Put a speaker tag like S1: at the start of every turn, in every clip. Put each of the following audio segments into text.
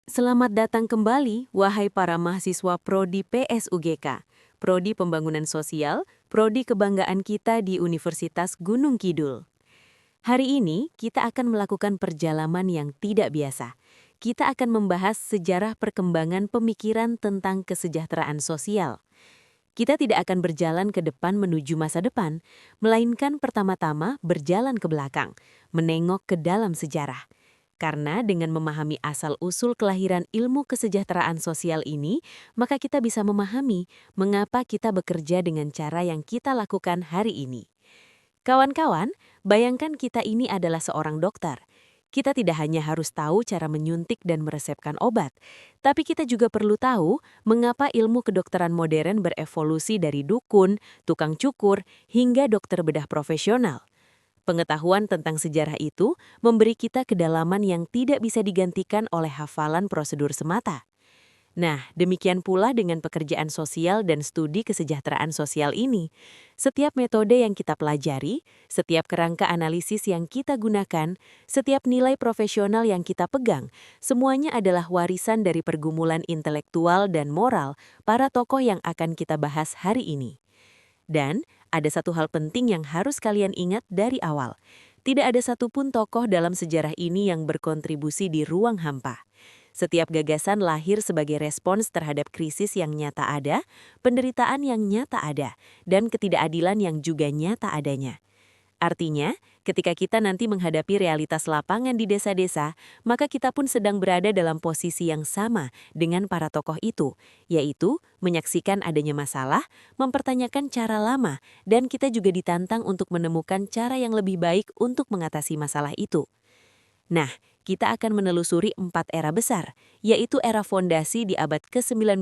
S1: Selamat datang kembali, wahai para mahasiswa Prodi PSUGK, Prodi Pembangunan Sosial, Prodi Kebanggaan kita di Universitas Gunung Kidul. Hari ini, kita akan melakukan perjalanan yang tidak biasa. Kita akan membahas sejarah perkembangan pemikiran tentang kesejahteraan sosial. Kita tidak akan berjalan ke depan menuju masa depan, melainkan pertama-tama berjalan ke belakang, menengok ke dalam sejarah. Karena dengan memahami asal-usul kelahiran ilmu kesejahteraan sosial ini, maka kita bisa memahami mengapa kita bekerja dengan cara yang kita lakukan hari ini. Kawan-kawan, bayangkan kita ini adalah seorang dokter. Kita tidak hanya harus tahu cara menyuntik dan meresepkan obat, tapi kita juga perlu tahu mengapa ilmu kedokteran modern berevolusi dari dukun, tukang cukur, hingga dokter bedah profesional. Pengetahuan tentang sejarah itu memberi kita kedalaman yang tidak bisa digantikan oleh hafalan prosedur semata. Nah, demikian pula dengan pekerjaan sosial dan studi kesejahteraan sosial ini. Setiap metode yang kita pelajari, setiap kerangka analisis yang kita gunakan, setiap nilai profesional yang kita pegang, semuanya adalah warisan dari pergumulan intelektual dan moral para tokoh yang akan kita bahas hari ini. Dan ada satu hal penting yang harus kalian ingat dari awal. Tidak ada satupun tokoh dalam sejarah ini yang berkontribusi di ruang hampa. Setiap gagasan lahir sebagai respons terhadap krisis yang nyata ada, penderitaan yang nyata ada, dan ketidakadilan yang juga nyata adanya. Artinya, ketika kita nanti menghadapi realitas lapangan di desa-desa, maka kita pun sedang berada dalam posisi yang sama dengan para tokoh itu, yaitu menyaksikan adanya masalah, mempertanyakan cara lama, dan kita juga ditantang untuk menemukan cara yang lebih baik untuk mengatasi masalah itu. Nah, kita akan menelusuri 4 era besar, yaitu era fondasi di abad ke-19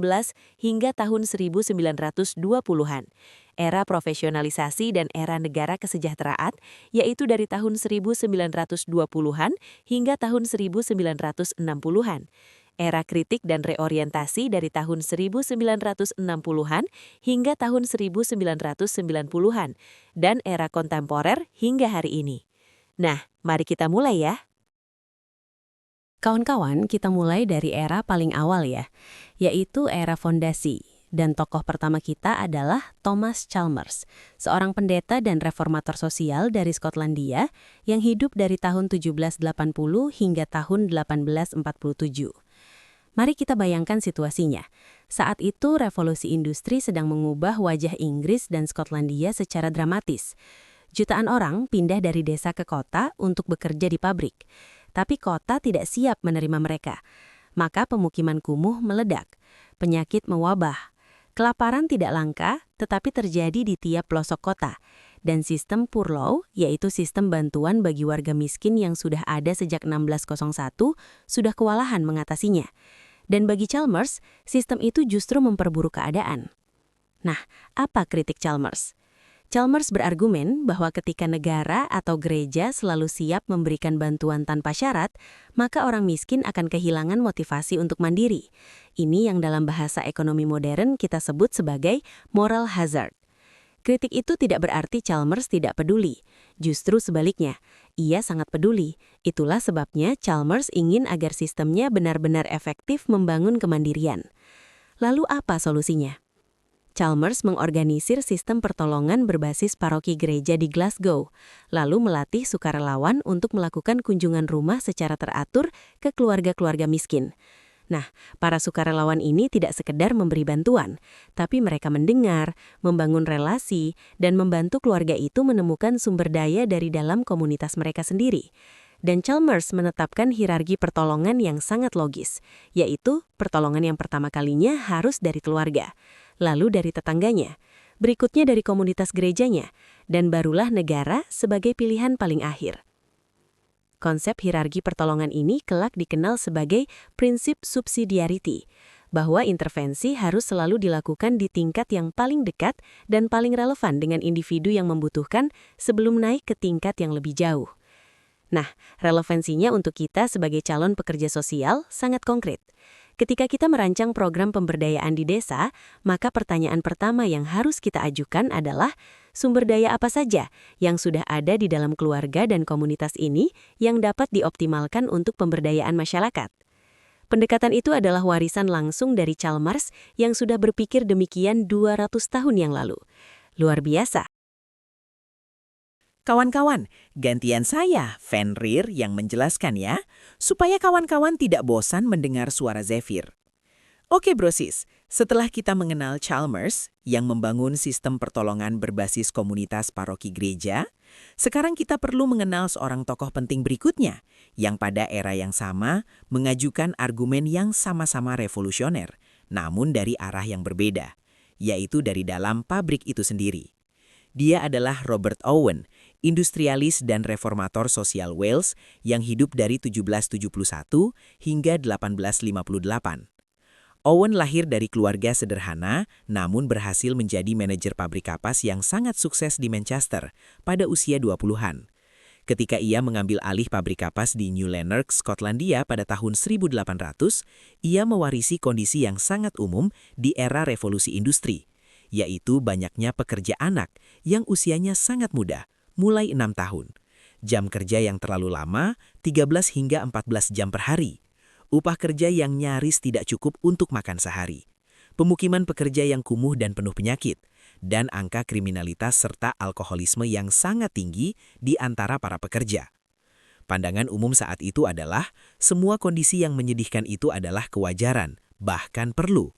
S1: hingga tahun 1920-an, era profesionalisasi dan era negara kesejahteraan, yaitu dari tahun 1920-an hingga tahun 1960-an, era kritik dan reorientasi dari tahun 1960-an hingga tahun 1990-an, dan era kontemporer hingga hari ini. Nah, mari kita mulai ya. Kawan-kawan, kita mulai dari era paling awal ya, yaitu era fondasi. Dan tokoh pertama kita adalah Thomas Chalmers, seorang pendeta dan reformator sosial dari Skotlandia yang hidup dari tahun 1780 hingga tahun 1847. Mari kita bayangkan situasinya. Saat itu revolusi industri sedang mengubah wajah Inggris dan Skotlandia secara dramatis. Jutaan orang pindah dari desa ke kota untuk bekerja di pabrik. Tapi kota tidak siap menerima mereka. Maka pemukiman kumuh meledak, penyakit mewabah. Kelaparan tidak langka, tetapi terjadi di tiap pelosok kota. Dan sistem Poor Law, yaitu sistem bantuan bagi warga miskin yang sudah ada sejak 1601, sudah kewalahan mengatasinya. Dan bagi Chalmers, sistem itu justru memperburuk keadaan. Nah, apa kritik Chalmers? Chalmers berargumen bahwa ketika negara atau gereja selalu siap memberikan bantuan tanpa syarat, maka orang miskin akan kehilangan motivasi untuk mandiri. Ini yang dalam bahasa ekonomi modern kita sebut sebagai moral hazard. Kritik itu tidak berarti Chalmers tidak peduli. Justru sebaliknya, ia sangat peduli. Itulah sebabnya Chalmers ingin agar sistemnya benar-benar efektif membangun kemandirian. Lalu apa solusinya? Chalmers mengorganisir sistem pertolongan berbasis paroki gereja di Glasgow, lalu melatih sukarelawan untuk melakukan kunjungan rumah secara teratur ke keluarga-keluarga miskin. Nah, para sukarelawan ini tidak sekedar memberi bantuan, tapi mereka mendengar, membangun relasi, dan membantu keluarga itu menemukan sumber daya dari dalam komunitas mereka sendiri. Dan Chalmers menetapkan hierarki pertolongan yang sangat logis, yaitu pertolongan yang pertama kalinya harus dari keluarga, lalu dari tetangganya, berikutnya dari komunitas gerejanya, dan barulah negara sebagai pilihan paling akhir. Konsep hierarki pertolongan ini kelak dikenal sebagai prinsip subsidiarity, bahwa intervensi harus selalu dilakukan di tingkat yang paling dekat dan paling relevan dengan individu yang membutuhkan sebelum naik ke tingkat yang lebih jauh. Nah, relevansinya untuk kita sebagai calon pekerja sosial sangat konkret. Ketika kita merancang program pemberdayaan di desa, maka pertanyaan pertama yang harus kita ajukan adalah sumber daya apa saja yang sudah ada di dalam keluarga dan komunitas ini yang dapat dioptimalkan untuk pemberdayaan masyarakat. Pendekatan itu adalah warisan langsung dari Chalmers yang sudah berpikir demikian 200 tahun yang lalu. Luar biasa.
S2: Kawan-kawan, gantian saya, Fenrir, yang menjelaskan ya, supaya kawan-kawan tidak bosan mendengar suara Zephyr. Oke brosis, setelah kita mengenal Chalmers yang membangun sistem pertolongan berbasis komunitas paroki gereja, sekarang kita perlu mengenal seorang tokoh penting berikutnya yang pada era yang sama mengajukan argumen yang sama-sama revolusioner, namun dari arah yang berbeda, yaitu dari dalam pabrik itu sendiri. Dia adalah Robert Owen, industrialis dan reformator sosial Wales yang hidup dari 1771 hingga 1858. Owen lahir dari keluarga sederhana, namun berhasil menjadi manajer pabrik kapas yang sangat sukses di Manchester pada usia 20-an. Ketika ia mengambil alih pabrik kapas di New Lanark, Skotlandia pada tahun 1800, ia mewarisi kondisi yang sangat umum di era revolusi industri, yaitu banyaknya pekerja anak yang usianya sangat muda, mulai 6 tahun. Jam kerja yang terlalu lama, 13 hingga 14 jam per hari. Upah kerja yang nyaris tidak cukup untuk makan sehari, pemukiman pekerja yang kumuh dan penuh penyakit, dan angka kriminalitas serta alkoholisme yang sangat tinggi di antara para pekerja. Pandangan umum saat itu adalah, semua kondisi yang menyedihkan itu adalah kewajaran, bahkan perlu.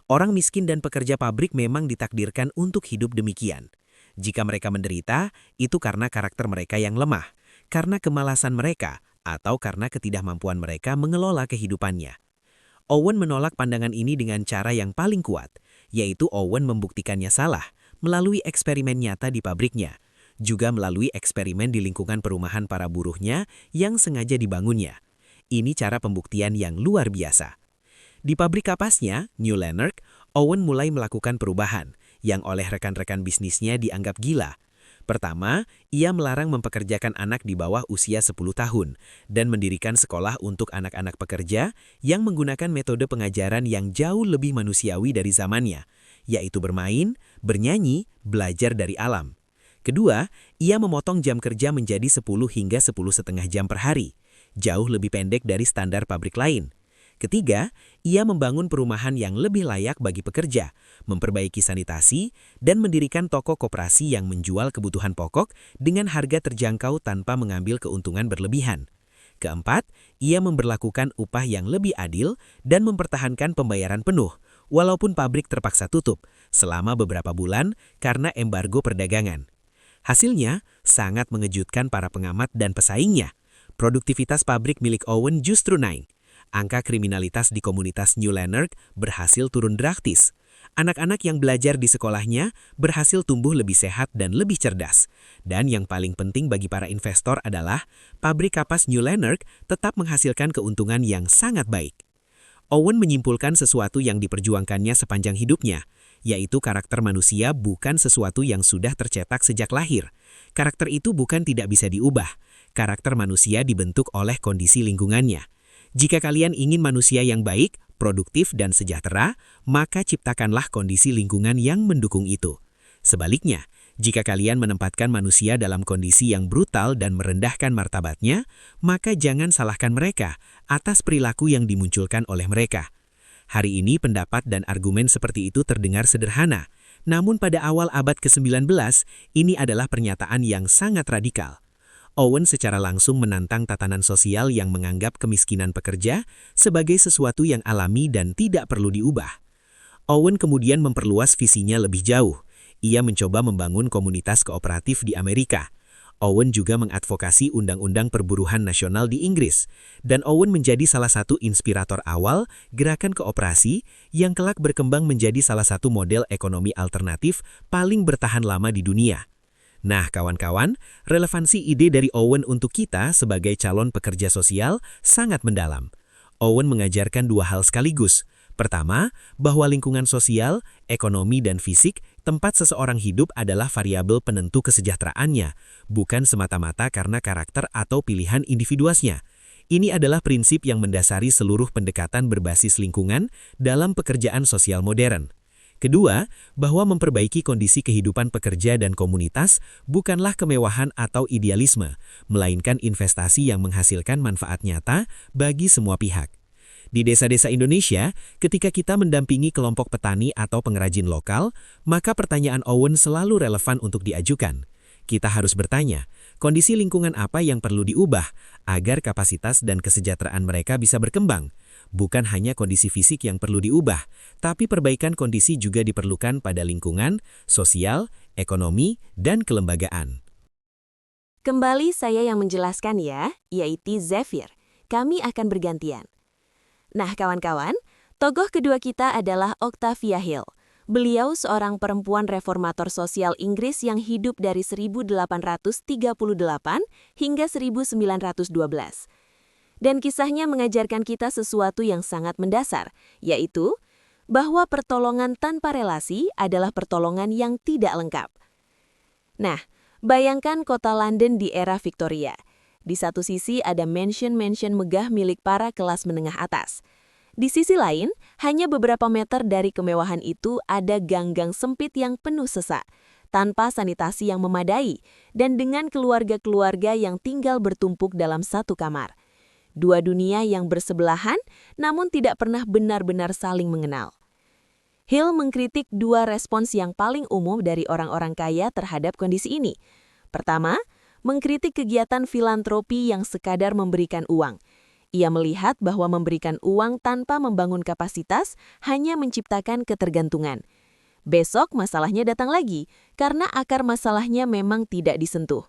S2: Orang miskin dan pekerja pabrik memang ditakdirkan untuk hidup demikian. Jika mereka menderita, itu karena karakter mereka yang lemah, karena kemalasan mereka, atau karena ketidakmampuan mereka mengelola kehidupannya. Owen menolak pandangan ini dengan cara yang paling kuat, yaitu Owen membuktikannya salah melalui eksperimen nyata di pabriknya, juga melalui eksperimen di lingkungan perumahan para buruhnya yang sengaja dibangunnya. Ini cara pembuktian yang luar biasa. Di pabrik kapasnya, New Lanark, Owen mulai melakukan perubahan yang oleh rekan-rekan bisnisnya dianggap gila. Pertama, ia melarang mempekerjakan anak di bawah usia 10 tahun dan mendirikan sekolah untuk anak-anak pekerja yang menggunakan metode pengajaran yang jauh lebih manusiawi dari zamannya, yaitu bermain, bernyanyi, belajar dari alam. Kedua, ia memotong jam kerja menjadi 10 hingga 10,5 jam per hari, jauh lebih pendek dari standar pabrik lain. Ketiga, ia membangun perumahan yang lebih layak bagi pekerja, memperbaiki sanitasi, dan mendirikan toko koperasi yang menjual kebutuhan pokok dengan harga terjangkau tanpa mengambil keuntungan berlebihan. Keempat, ia memberlakukan upah yang lebih adil dan mempertahankan pembayaran penuh, walaupun pabrik terpaksa tutup selama beberapa bulan karena embargo perdagangan. Hasilnya sangat mengejutkan para pengamat dan pesaingnya. Produktivitas pabrik milik Owen justru naik. Angka kriminalitas di komunitas New Lanark berhasil turun drastis. Anak-anak yang belajar di sekolahnya berhasil tumbuh lebih sehat dan lebih cerdas. Dan yang paling penting bagi para investor adalah pabrik kapas New Lanark tetap menghasilkan keuntungan yang sangat baik. Owen menyimpulkan sesuatu yang diperjuangkannya sepanjang hidupnya, yaitu karakter manusia bukan sesuatu yang sudah tercetak sejak lahir. Karakter itu bukan tidak bisa diubah. Karakter manusia dibentuk oleh kondisi lingkungannya. Jika kalian ingin manusia yang baik, produktif, dan sejahtera, maka ciptakanlah kondisi lingkungan yang mendukung itu. Sebaliknya, jika kalian menempatkan manusia dalam kondisi yang brutal dan merendahkan martabatnya, maka jangan salahkan mereka atas perilaku yang dimunculkan oleh mereka. Hari ini pendapat dan argumen seperti itu terdengar sederhana, namun pada awal abad ke-19, ini adalah pernyataan yang sangat radikal. Owen secara langsung menantang tatanan sosial yang menganggap kemiskinan pekerja sebagai sesuatu yang alami dan tidak perlu diubah. Owen kemudian memperluas visinya lebih jauh. Ia mencoba membangun komunitas kooperatif di Amerika. Owen juga mengadvokasi Undang-Undang Perburuhan Nasional di Inggris, dan Owen menjadi salah satu inspirator awal gerakan kooperasi yang kelak berkembang menjadi salah satu model ekonomi alternatif paling bertahan lama di dunia. Nah, kawan-kawan, relevansi ide dari Owen untuk kita sebagai calon pekerja sosial sangat mendalam. Owen mengajarkan dua hal sekaligus. Pertama, bahwa lingkungan sosial, ekonomi, dan fisik tempat seseorang hidup adalah variabel penentu kesejahteraannya, bukan semata-mata karena karakter atau pilihan individuasnya. Ini adalah prinsip yang mendasari seluruh pendekatan berbasis lingkungan dalam pekerjaan sosial modern. Kedua, bahwa memperbaiki kondisi kehidupan pekerja dan komunitas bukanlah kemewahan atau idealisme, melainkan investasi yang menghasilkan manfaat nyata bagi semua pihak.
S3: Di desa-desa Indonesia, ketika kita mendampingi kelompok petani atau pengrajin lokal, maka pertanyaan Owen selalu relevan untuk diajukan. Kita harus bertanya, kondisi lingkungan apa yang perlu diubah agar kapasitas dan kesejahteraan mereka bisa berkembang? Bukan hanya kondisi fisik yang perlu diubah, tapi perbaikan kondisi juga diperlukan pada lingkungan, sosial, ekonomi, dan kelembagaan.
S1: Kembali saya yang menjelaskan ya, yaitu Zephyr. Kami akan bergantian. Nah kawan-kawan, tokoh kedua kita adalah Octavia Hill. Beliau seorang perempuan reformator sosial Inggris yang hidup dari 1838 hingga 1912. Dan kisahnya mengajarkan kita sesuatu yang sangat mendasar, yaitu bahwa pertolongan tanpa relasi adalah pertolongan yang tidak lengkap. Nah, bayangkan kota London di era Victoria. Di satu sisi ada mansion-mansion megah milik para kelas menengah atas. Di sisi lain, hanya beberapa meter dari kemewahan itu ada gang-gang sempit yang penuh sesak, tanpa sanitasi yang memadai, dan dengan keluarga-keluarga yang tinggal bertumpuk dalam satu kamar. Dua dunia yang bersebelahan, namun tidak pernah benar-benar saling mengenal. Hill mengkritik dua respons yang paling umum dari orang-orang kaya terhadap kondisi ini. Pertama, mengkritik kegiatan filantropi yang sekadar memberikan uang. Ia melihat bahwa memberikan uang tanpa membangun kapasitas hanya menciptakan ketergantungan. Besok masalahnya datang lagi, karena akar masalahnya memang tidak disentuh.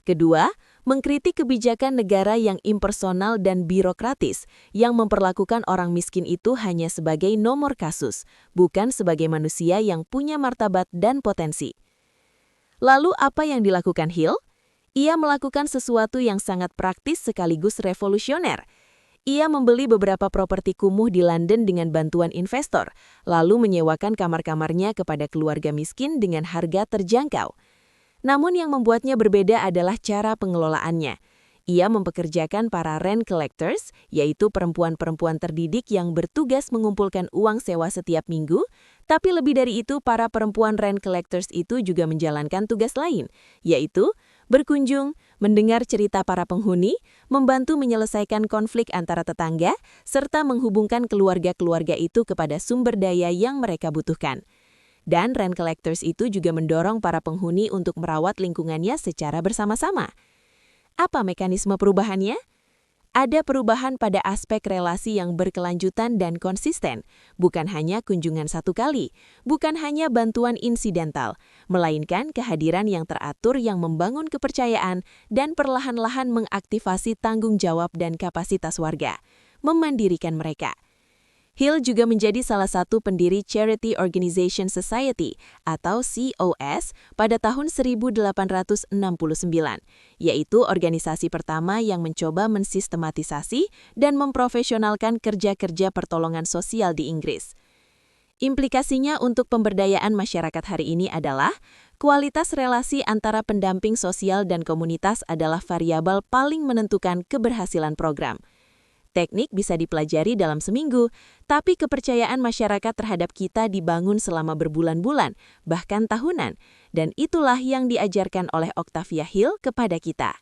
S1: Kedua, mengkritik kebijakan negara yang impersonal dan birokratis yang memperlakukan orang miskin itu hanya sebagai nomor kasus, bukan sebagai manusia yang punya martabat dan potensi. Lalu apa yang dilakukan Hill? Ia melakukan sesuatu yang sangat praktis sekaligus revolusioner. Ia membeli beberapa properti kumuh di London dengan bantuan investor, lalu menyewakan kamar-kamarnya kepada keluarga miskin dengan harga terjangkau. Namun yang membuatnya berbeda adalah cara pengelolaannya. Ia mempekerjakan para rent collectors, yaitu perempuan-perempuan terdidik yang bertugas mengumpulkan uang sewa setiap minggu, tapi lebih dari itu para perempuan rent collectors itu juga menjalankan tugas lain, yaitu berkunjung, mendengar cerita para penghuni, membantu menyelesaikan konflik antara tetangga, serta menghubungkan keluarga-keluarga itu kepada sumber daya yang mereka butuhkan. Dan rent collectors itu juga mendorong para penghuni untuk merawat lingkungannya secara bersama-sama. Apa mekanisme perubahannya? Ada perubahan pada aspek relasi yang berkelanjutan dan konsisten, bukan hanya kunjungan satu kali, bukan hanya bantuan insidental, melainkan kehadiran yang teratur yang membangun kepercayaan dan perlahan-lahan mengaktifasi tanggung jawab dan kapasitas warga, memandirikan mereka. Hill juga menjadi salah satu pendiri Charity Organization Society atau COS pada tahun 1869, yaitu organisasi pertama yang mencoba mensistematisasi dan memprofesionalkan kerja-kerja pertolongan sosial di Inggris. Implikasinya untuk pemberdayaan masyarakat hari ini adalah kualitas relasi antara pendamping sosial dan komunitas adalah variabel paling menentukan keberhasilan program. Teknik bisa dipelajari dalam seminggu, tapi kepercayaan masyarakat terhadap kita dibangun selama berbulan-bulan, bahkan tahunan, dan itulah yang diajarkan oleh Octavia Hill kepada kita.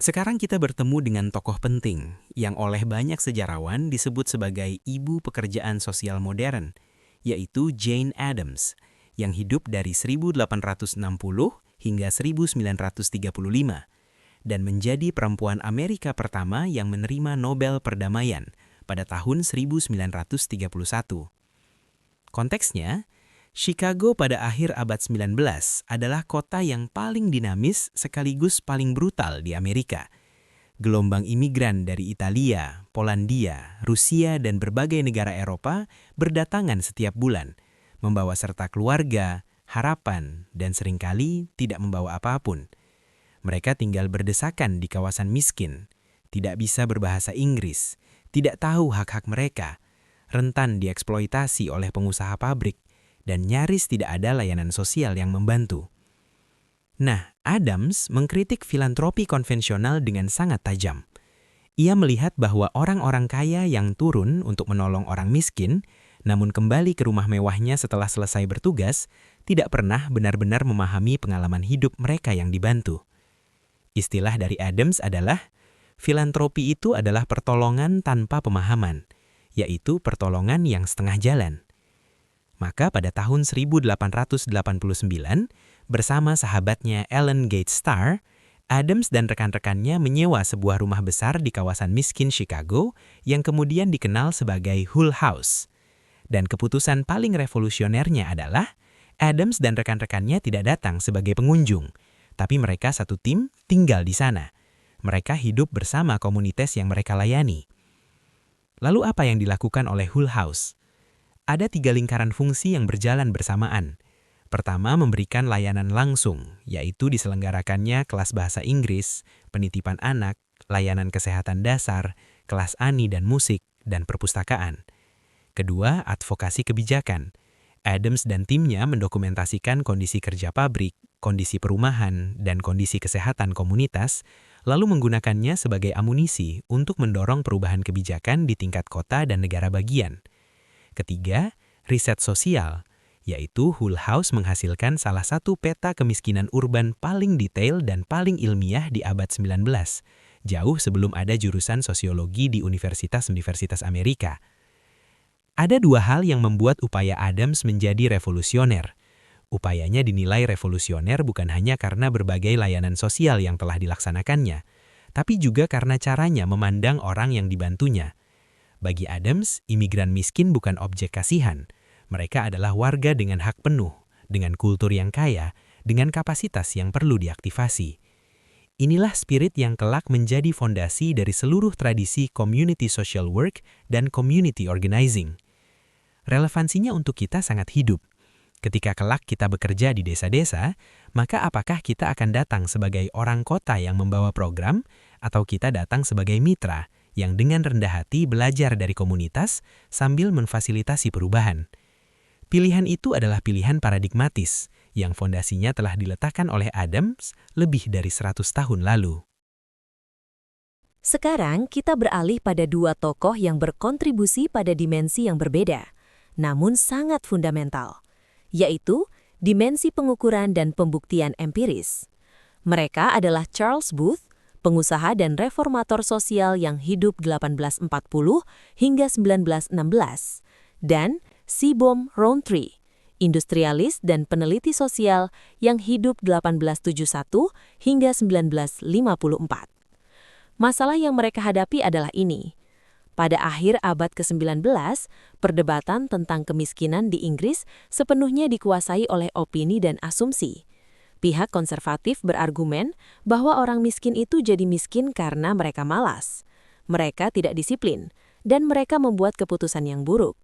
S4: Sekarang kita bertemu dengan tokoh penting yang oleh banyak sejarawan disebut sebagai ibu pekerjaan sosial modern, yaitu Jane Addams, yang hidup dari 1860 hingga 1935. Dan menjadi perempuan Amerika pertama yang menerima Nobel Perdamaian pada tahun 1931. Konteksnya, Chicago pada akhir abad 19 adalah kota yang paling dinamis sekaligus paling brutal di Amerika. Gelombang imigran dari Italia, Polandia, Rusia, dan berbagai negara Eropa berdatangan setiap bulan, membawa serta keluarga, harapan, dan seringkali tidak membawa apapun. Mereka tinggal berdesakan di kawasan miskin, tidak bisa berbahasa Inggris, tidak tahu hak-hak mereka, rentan dieksploitasi oleh pengusaha pabrik, dan nyaris tidak ada layanan sosial yang membantu. Nah, Addams mengkritik filantropi konvensional dengan sangat tajam. Ia melihat bahwa orang-orang kaya yang turun untuk menolong orang miskin, namun kembali ke rumah mewahnya setelah selesai bertugas, tidak pernah benar-benar memahami pengalaman hidup mereka yang dibantu. Istilah dari Addams adalah Filantropi itu adalah pertolongan tanpa pemahaman, yaitu pertolongan yang setengah jalan. Maka pada tahun 1889, bersama sahabatnya Ellen Gates Starr, Adams dan rekan-rekannya menyewa sebuah rumah besar di kawasan miskin Chicago yang kemudian dikenal sebagai Hull House. Dan keputusan paling revolusionernya adalah Adams dan rekan-rekannya tidak datang sebagai pengunjung, tapi mereka satu tim tinggal di sana. Mereka hidup bersama komunitas yang mereka layani. Lalu apa yang dilakukan oleh Hull House? Ada 3 lingkaran fungsi yang berjalan bersamaan. Pertama, memberikan layanan langsung, yaitu diselenggarakannya kelas bahasa Inggris, penitipan anak, layanan kesehatan dasar, kelas ani dan musik, dan perpustakaan. Kedua, advokasi kebijakan. Adams dan timnya mendokumentasikan kondisi kerja pabrik, kondisi perumahan, dan kondisi kesehatan komunitas, lalu menggunakannya sebagai amunisi untuk mendorong perubahan kebijakan di tingkat kota dan negara bagian. Ketiga, riset sosial, yaitu Hull House menghasilkan salah satu peta kemiskinan urban paling detail dan paling ilmiah di abad 19, jauh sebelum ada jurusan sosiologi di universitas-universitas Amerika. Ada 2 hal yang membuat upaya Adams menjadi revolusioner. Upayanya dinilai revolusioner bukan hanya karena berbagai layanan sosial yang telah dilaksanakannya, tapi juga karena caranya memandang orang yang dibantunya. Bagi Adams, imigran miskin bukan objek kasihan. Mereka adalah warga dengan hak penuh, dengan kultur yang kaya, dengan kapasitas yang perlu diaktifasi. Inilah spirit yang kelak menjadi fondasi dari seluruh tradisi community social work dan community organizing. Relevansinya untuk kita sangat hidup. Ketika kelak kita bekerja di desa-desa, maka apakah kita akan datang sebagai orang kota yang membawa program, atau kita datang sebagai mitra yang dengan rendah hati belajar dari komunitas sambil memfasilitasi perubahan? Pilihan itu adalah pilihan paradigmatis yang fondasinya telah diletakkan oleh Adams lebih dari 100 tahun lalu.
S1: Sekarang kita beralih pada 2 tokoh yang berkontribusi pada dimensi yang berbeda, namun sangat fundamental, yaitu dimensi pengukuran dan pembuktian empiris. Mereka adalah Charles Booth, pengusaha dan reformator sosial yang hidup 1840 hingga 1916, dan Seabohm Rowntree, industrialis dan peneliti sosial yang hidup 1871 hingga 1954. Masalah yang mereka hadapi adalah ini. Pada akhir abad ke-19, perdebatan tentang kemiskinan di Inggris sepenuhnya dikuasai oleh opini dan asumsi. Pihak konservatif berargumen bahwa orang miskin itu jadi miskin karena mereka malas. Mereka tidak disiplin, dan mereka membuat keputusan yang buruk.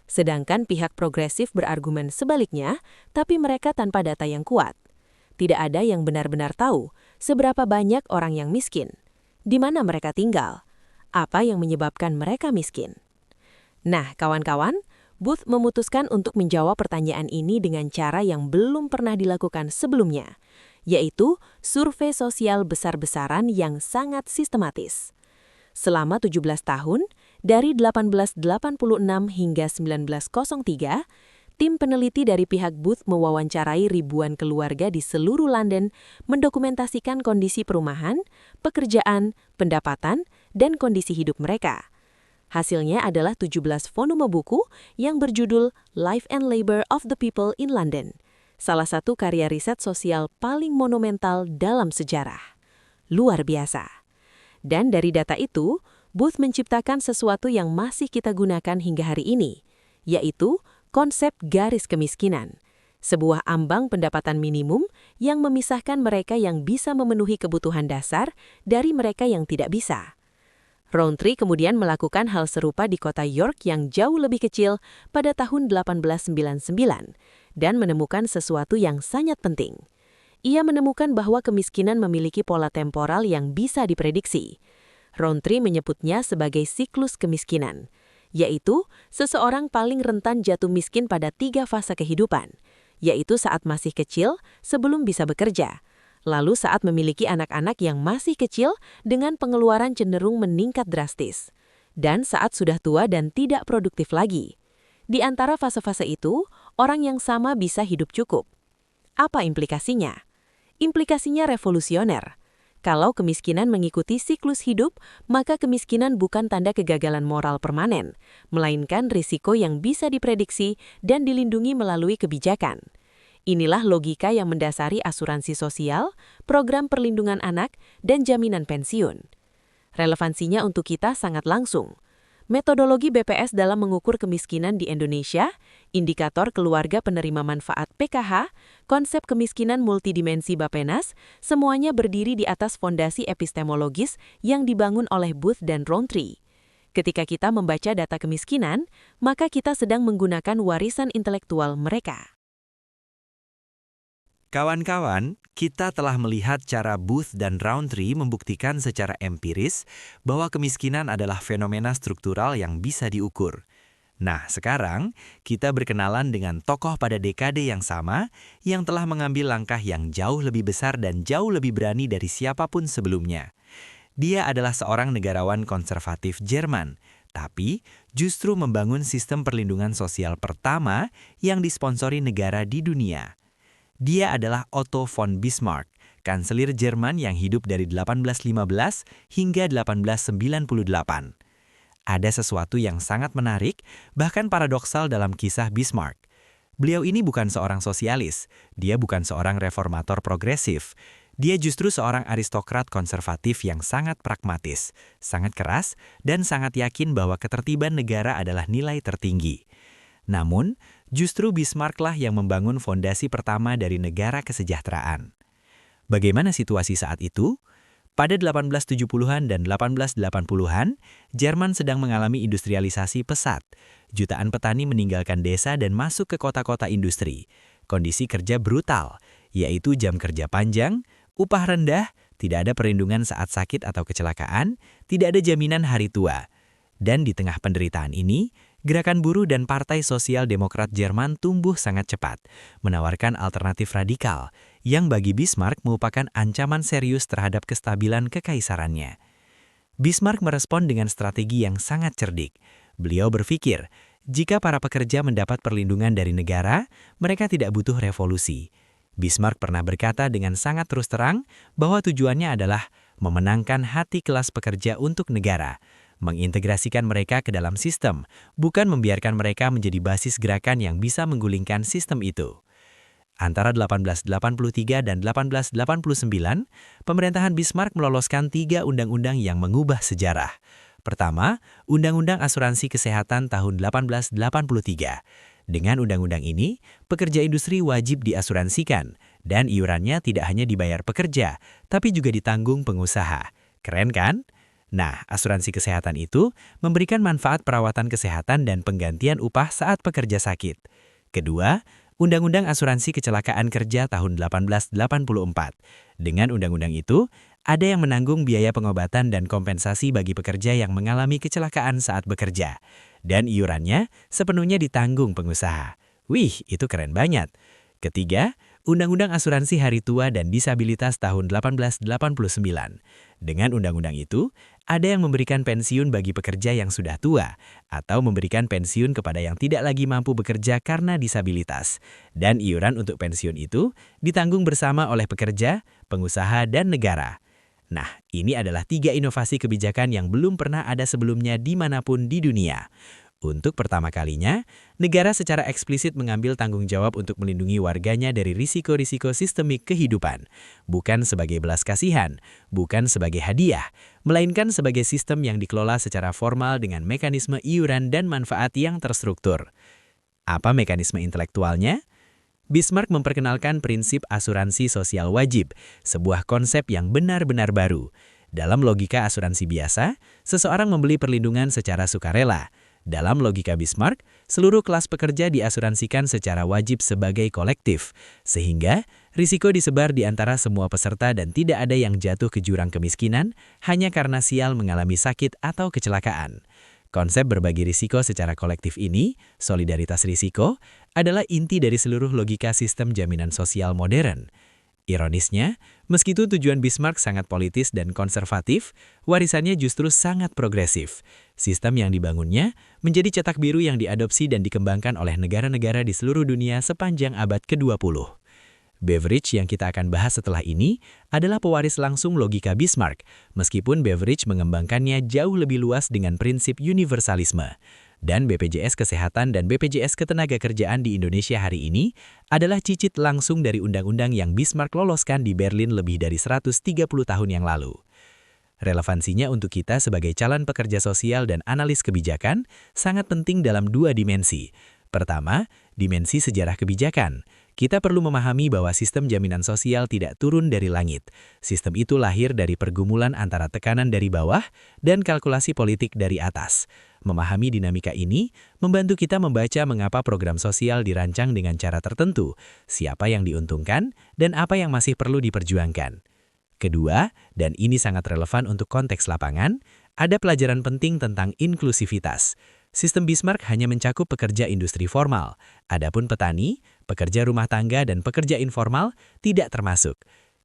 S1: Sedangkan pihak progresif berargumen sebaliknya, tapi mereka tanpa data yang kuat. Tidak ada yang benar-benar tahu seberapa banyak orang yang miskin, di mana mereka tinggal, apa yang menyebabkan mereka miskin. Nah, kawan-kawan, Booth memutuskan untuk menjawab pertanyaan ini dengan cara yang belum pernah dilakukan sebelumnya, yaitu survei sosial besar-besaran yang sangat sistematis. Selama 17 tahun, dari 1886 hingga 1903, tim peneliti dari pihak Booth mewawancarai ribuan keluarga di seluruh London, mendokumentasikan kondisi perumahan, pekerjaan, pendapatan, dan kondisi hidup mereka. Hasilnya adalah 17 volume buku yang berjudul Life and Labor of the People in London, salah satu karya riset sosial paling monumental dalam sejarah. Luar biasa. Dan dari data itu, Booth menciptakan sesuatu yang masih kita gunakan hingga hari ini, yaitu konsep garis kemiskinan, sebuah ambang pendapatan minimum yang memisahkan mereka yang bisa memenuhi kebutuhan dasar dari mereka yang tidak bisa. Rowntree kemudian melakukan hal serupa di kota York yang jauh lebih kecil pada tahun 1899 dan menemukan sesuatu yang sangat penting. Ia menemukan bahwa kemiskinan memiliki pola temporal yang bisa diprediksi. Rowntree menyebutnya sebagai siklus kemiskinan, yaitu seseorang paling rentan jatuh miskin pada 3 fase kehidupan, yaitu saat masih kecil sebelum bisa bekerja, lalu saat memiliki anak-anak yang masih kecil dengan pengeluaran cenderung meningkat drastis, dan saat sudah tua dan tidak produktif lagi. Di antara fase-fase itu, orang yang sama bisa hidup cukup. Apa implikasinya? Implikasinya revolusioner. Kalau kemiskinan mengikuti siklus hidup, maka kemiskinan bukan tanda kegagalan moral permanen, melainkan risiko yang bisa diprediksi dan dilindungi melalui kebijakan. Inilah logika yang mendasari asuransi sosial, program perlindungan anak, dan jaminan pensiun. Relevansinya untuk kita sangat langsung. Metodologi BPS dalam mengukur kemiskinan di Indonesia, indikator keluarga penerima manfaat PKH, konsep kemiskinan multidimensi Bappenas, semuanya berdiri di atas fondasi epistemologis yang dibangun oleh Booth dan Rountree. Ketika kita membaca data kemiskinan, maka kita sedang menggunakan warisan intelektual mereka.
S4: Kawan-kawan, kita telah melihat cara Booth dan Rountree membuktikan secara empiris bahwa kemiskinan adalah fenomena struktural yang bisa diukur. Nah, sekarang kita berkenalan dengan tokoh pada dekade yang sama yang telah mengambil langkah yang jauh lebih besar dan jauh lebih berani dari siapapun sebelumnya. Dia adalah seorang negarawan konservatif Jerman, tapi justru membangun sistem perlindungan sosial pertama yang disponsori negara di dunia. Dia adalah Otto von Bismarck, kanselir Jerman yang hidup dari 1815 hingga 1898. Ada sesuatu yang sangat menarik, bahkan paradoksal dalam kisah Bismarck. Beliau ini bukan seorang sosialis, dia bukan seorang reformator progresif. Dia justru seorang aristokrat konservatif yang sangat pragmatis, sangat keras, dan sangat yakin bahwa ketertiban negara adalah nilai tertinggi. Namun, justru Bismarck-lah yang membangun fondasi pertama dari negara kesejahteraan. Bagaimana situasi saat itu? Pada 1870-an dan 1880-an, Jerman sedang mengalami industrialisasi pesat. Jutaan petani meninggalkan desa dan masuk ke kota-kota industri. Kondisi kerja brutal, yaitu jam kerja panjang, upah rendah, tidak ada perlindungan saat sakit atau kecelakaan, tidak ada jaminan hari tua. Dan di tengah penderitaan ini, gerakan buruh dan Partai Sosial Demokrat Jerman tumbuh sangat cepat, menawarkan alternatif radikal, yang bagi Bismarck merupakan ancaman serius terhadap kestabilan kekaisarannya. Bismarck merespon dengan strategi yang sangat cerdik. Beliau berpikir, jika para pekerja mendapat perlindungan dari negara, mereka tidak butuh revolusi. Bismarck pernah berkata dengan sangat terus terang bahwa tujuannya adalah memenangkan hati kelas pekerja untuk negara, mengintegrasikan mereka ke dalam sistem, bukan membiarkan mereka menjadi basis gerakan yang bisa menggulingkan sistem itu. Antara 1883 dan 1889, pemerintahan Bismarck meloloskan 3 undang-undang yang mengubah sejarah. Pertama, Undang-Undang Asuransi Kesehatan tahun 1883. Dengan undang-undang ini, pekerja industri wajib diasuransikan, dan iurannya tidak hanya dibayar pekerja, tapi juga ditanggung pengusaha. Keren kan? Nah, asuransi kesehatan itu memberikan manfaat perawatan kesehatan dan penggantian upah saat pekerja sakit. Kedua, Undang-Undang Asuransi Kecelakaan Kerja tahun 1884. Dengan undang-undang itu, ada yang menanggung biaya pengobatan dan kompensasi bagi pekerja yang mengalami kecelakaan saat bekerja. Dan iurannya sepenuhnya ditanggung pengusaha. Wih, itu keren banget. Ketiga, Undang-Undang Asuransi Hari Tua dan Disabilitas tahun 1889. Dengan undang-undang itu, ada yang memberikan pensiun bagi pekerja yang sudah tua, atau memberikan pensiun kepada yang tidak lagi mampu bekerja karena disabilitas. Dan iuran untuk pensiun itu ditanggung bersama oleh pekerja, pengusaha, dan negara. Nah, ini adalah 3 inovasi kebijakan yang belum pernah ada sebelumnya dimanapun di dunia. Untuk pertama kalinya, negara secara eksplisit mengambil tanggung jawab untuk melindungi warganya dari risiko-risiko sistemik kehidupan, bukan sebagai belas kasihan, bukan sebagai hadiah, melainkan sebagai sistem yang dikelola secara formal dengan mekanisme iuran dan manfaat yang terstruktur. Apa mekanisme intelektualnya? Bismarck memperkenalkan prinsip asuransi sosial wajib, sebuah konsep yang benar-benar baru. Dalam logika asuransi biasa, seseorang membeli perlindungan secara sukarela. Dalam logika Bismarck, seluruh kelas pekerja diasuransikan secara wajib sebagai kolektif, sehingga risiko disebar di antara semua peserta dan tidak ada yang jatuh ke jurang kemiskinan hanya karena sial mengalami sakit atau kecelakaan. Konsep berbagi risiko secara kolektif ini, solidaritas risiko, adalah inti dari seluruh logika sistem jaminan sosial modern. Ironisnya, meski tujuan Bismarck sangat politis dan konservatif, warisannya justru sangat progresif. Sistem yang dibangunnya menjadi cetak biru yang diadopsi dan dikembangkan oleh negara-negara di seluruh dunia sepanjang abad ke-20. Beveridge yang kita akan bahas setelah ini adalah pewaris langsung logika Bismarck, meskipun Beveridge mengembangkannya jauh lebih luas dengan prinsip universalisme. Dan BPJS Kesehatan dan BPJS Ketenagakerjaan di Indonesia hari ini adalah cicit langsung dari undang-undang yang Bismarck loloskan di Berlin lebih dari 130 tahun yang lalu. Relevansinya untuk kita sebagai calon pekerja sosial dan analis kebijakan sangat penting dalam dua dimensi. Pertama, dimensi sejarah kebijakan. Kita perlu memahami bahwa sistem jaminan sosial tidak turun dari langit. Sistem itu lahir dari pergumulan antara tekanan dari bawah dan kalkulasi politik dari atas. Memahami dinamika ini membantu kita membaca mengapa program sosial dirancang dengan cara tertentu, siapa yang diuntungkan, dan apa yang masih perlu diperjuangkan. Kedua, dan ini sangat relevan untuk konteks lapangan, ada pelajaran penting tentang inklusivitas. Sistem Bismarck hanya mencakup pekerja industri formal, adapun petani, pekerja rumah tangga, dan pekerja informal tidak termasuk.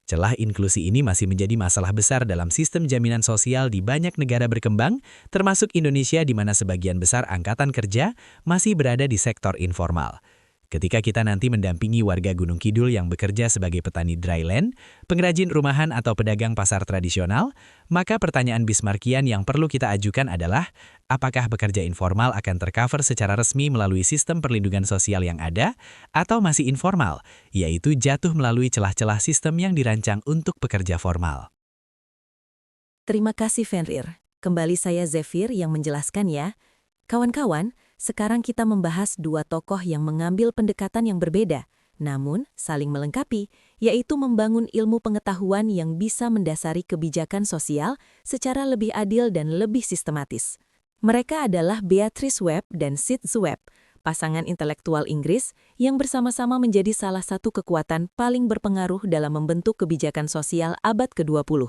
S4: Celah inklusi ini masih menjadi masalah besar dalam sistem jaminan sosial di banyak negara berkembang, termasuk Indonesia di mana sebagian besar angkatan kerja masih berada di sektor informal. Ketika kita nanti mendampingi warga Gunung Kidul yang bekerja sebagai petani dryland, pengrajin rumahan atau pedagang pasar tradisional, maka pertanyaan Bismarckian yang perlu kita ajukan adalah, apakah pekerja informal akan tercover secara resmi melalui sistem perlindungan sosial yang ada, atau masih informal, yaitu jatuh melalui celah-celah sistem yang dirancang untuk pekerja formal.
S1: Terima kasih Fenrir. Kembali saya Zefir yang menjelaskan ya. Kawan-kawan, sekarang kita membahas dua tokoh yang mengambil pendekatan yang berbeda, namun saling melengkapi, yaitu membangun ilmu pengetahuan yang bisa mendasari kebijakan sosial secara lebih adil dan lebih sistematis. Mereka adalah Beatrice Webb dan Sid Webb, pasangan intelektual Inggris yang bersama-sama menjadi salah satu kekuatan paling berpengaruh dalam membentuk kebijakan sosial abad ke-20.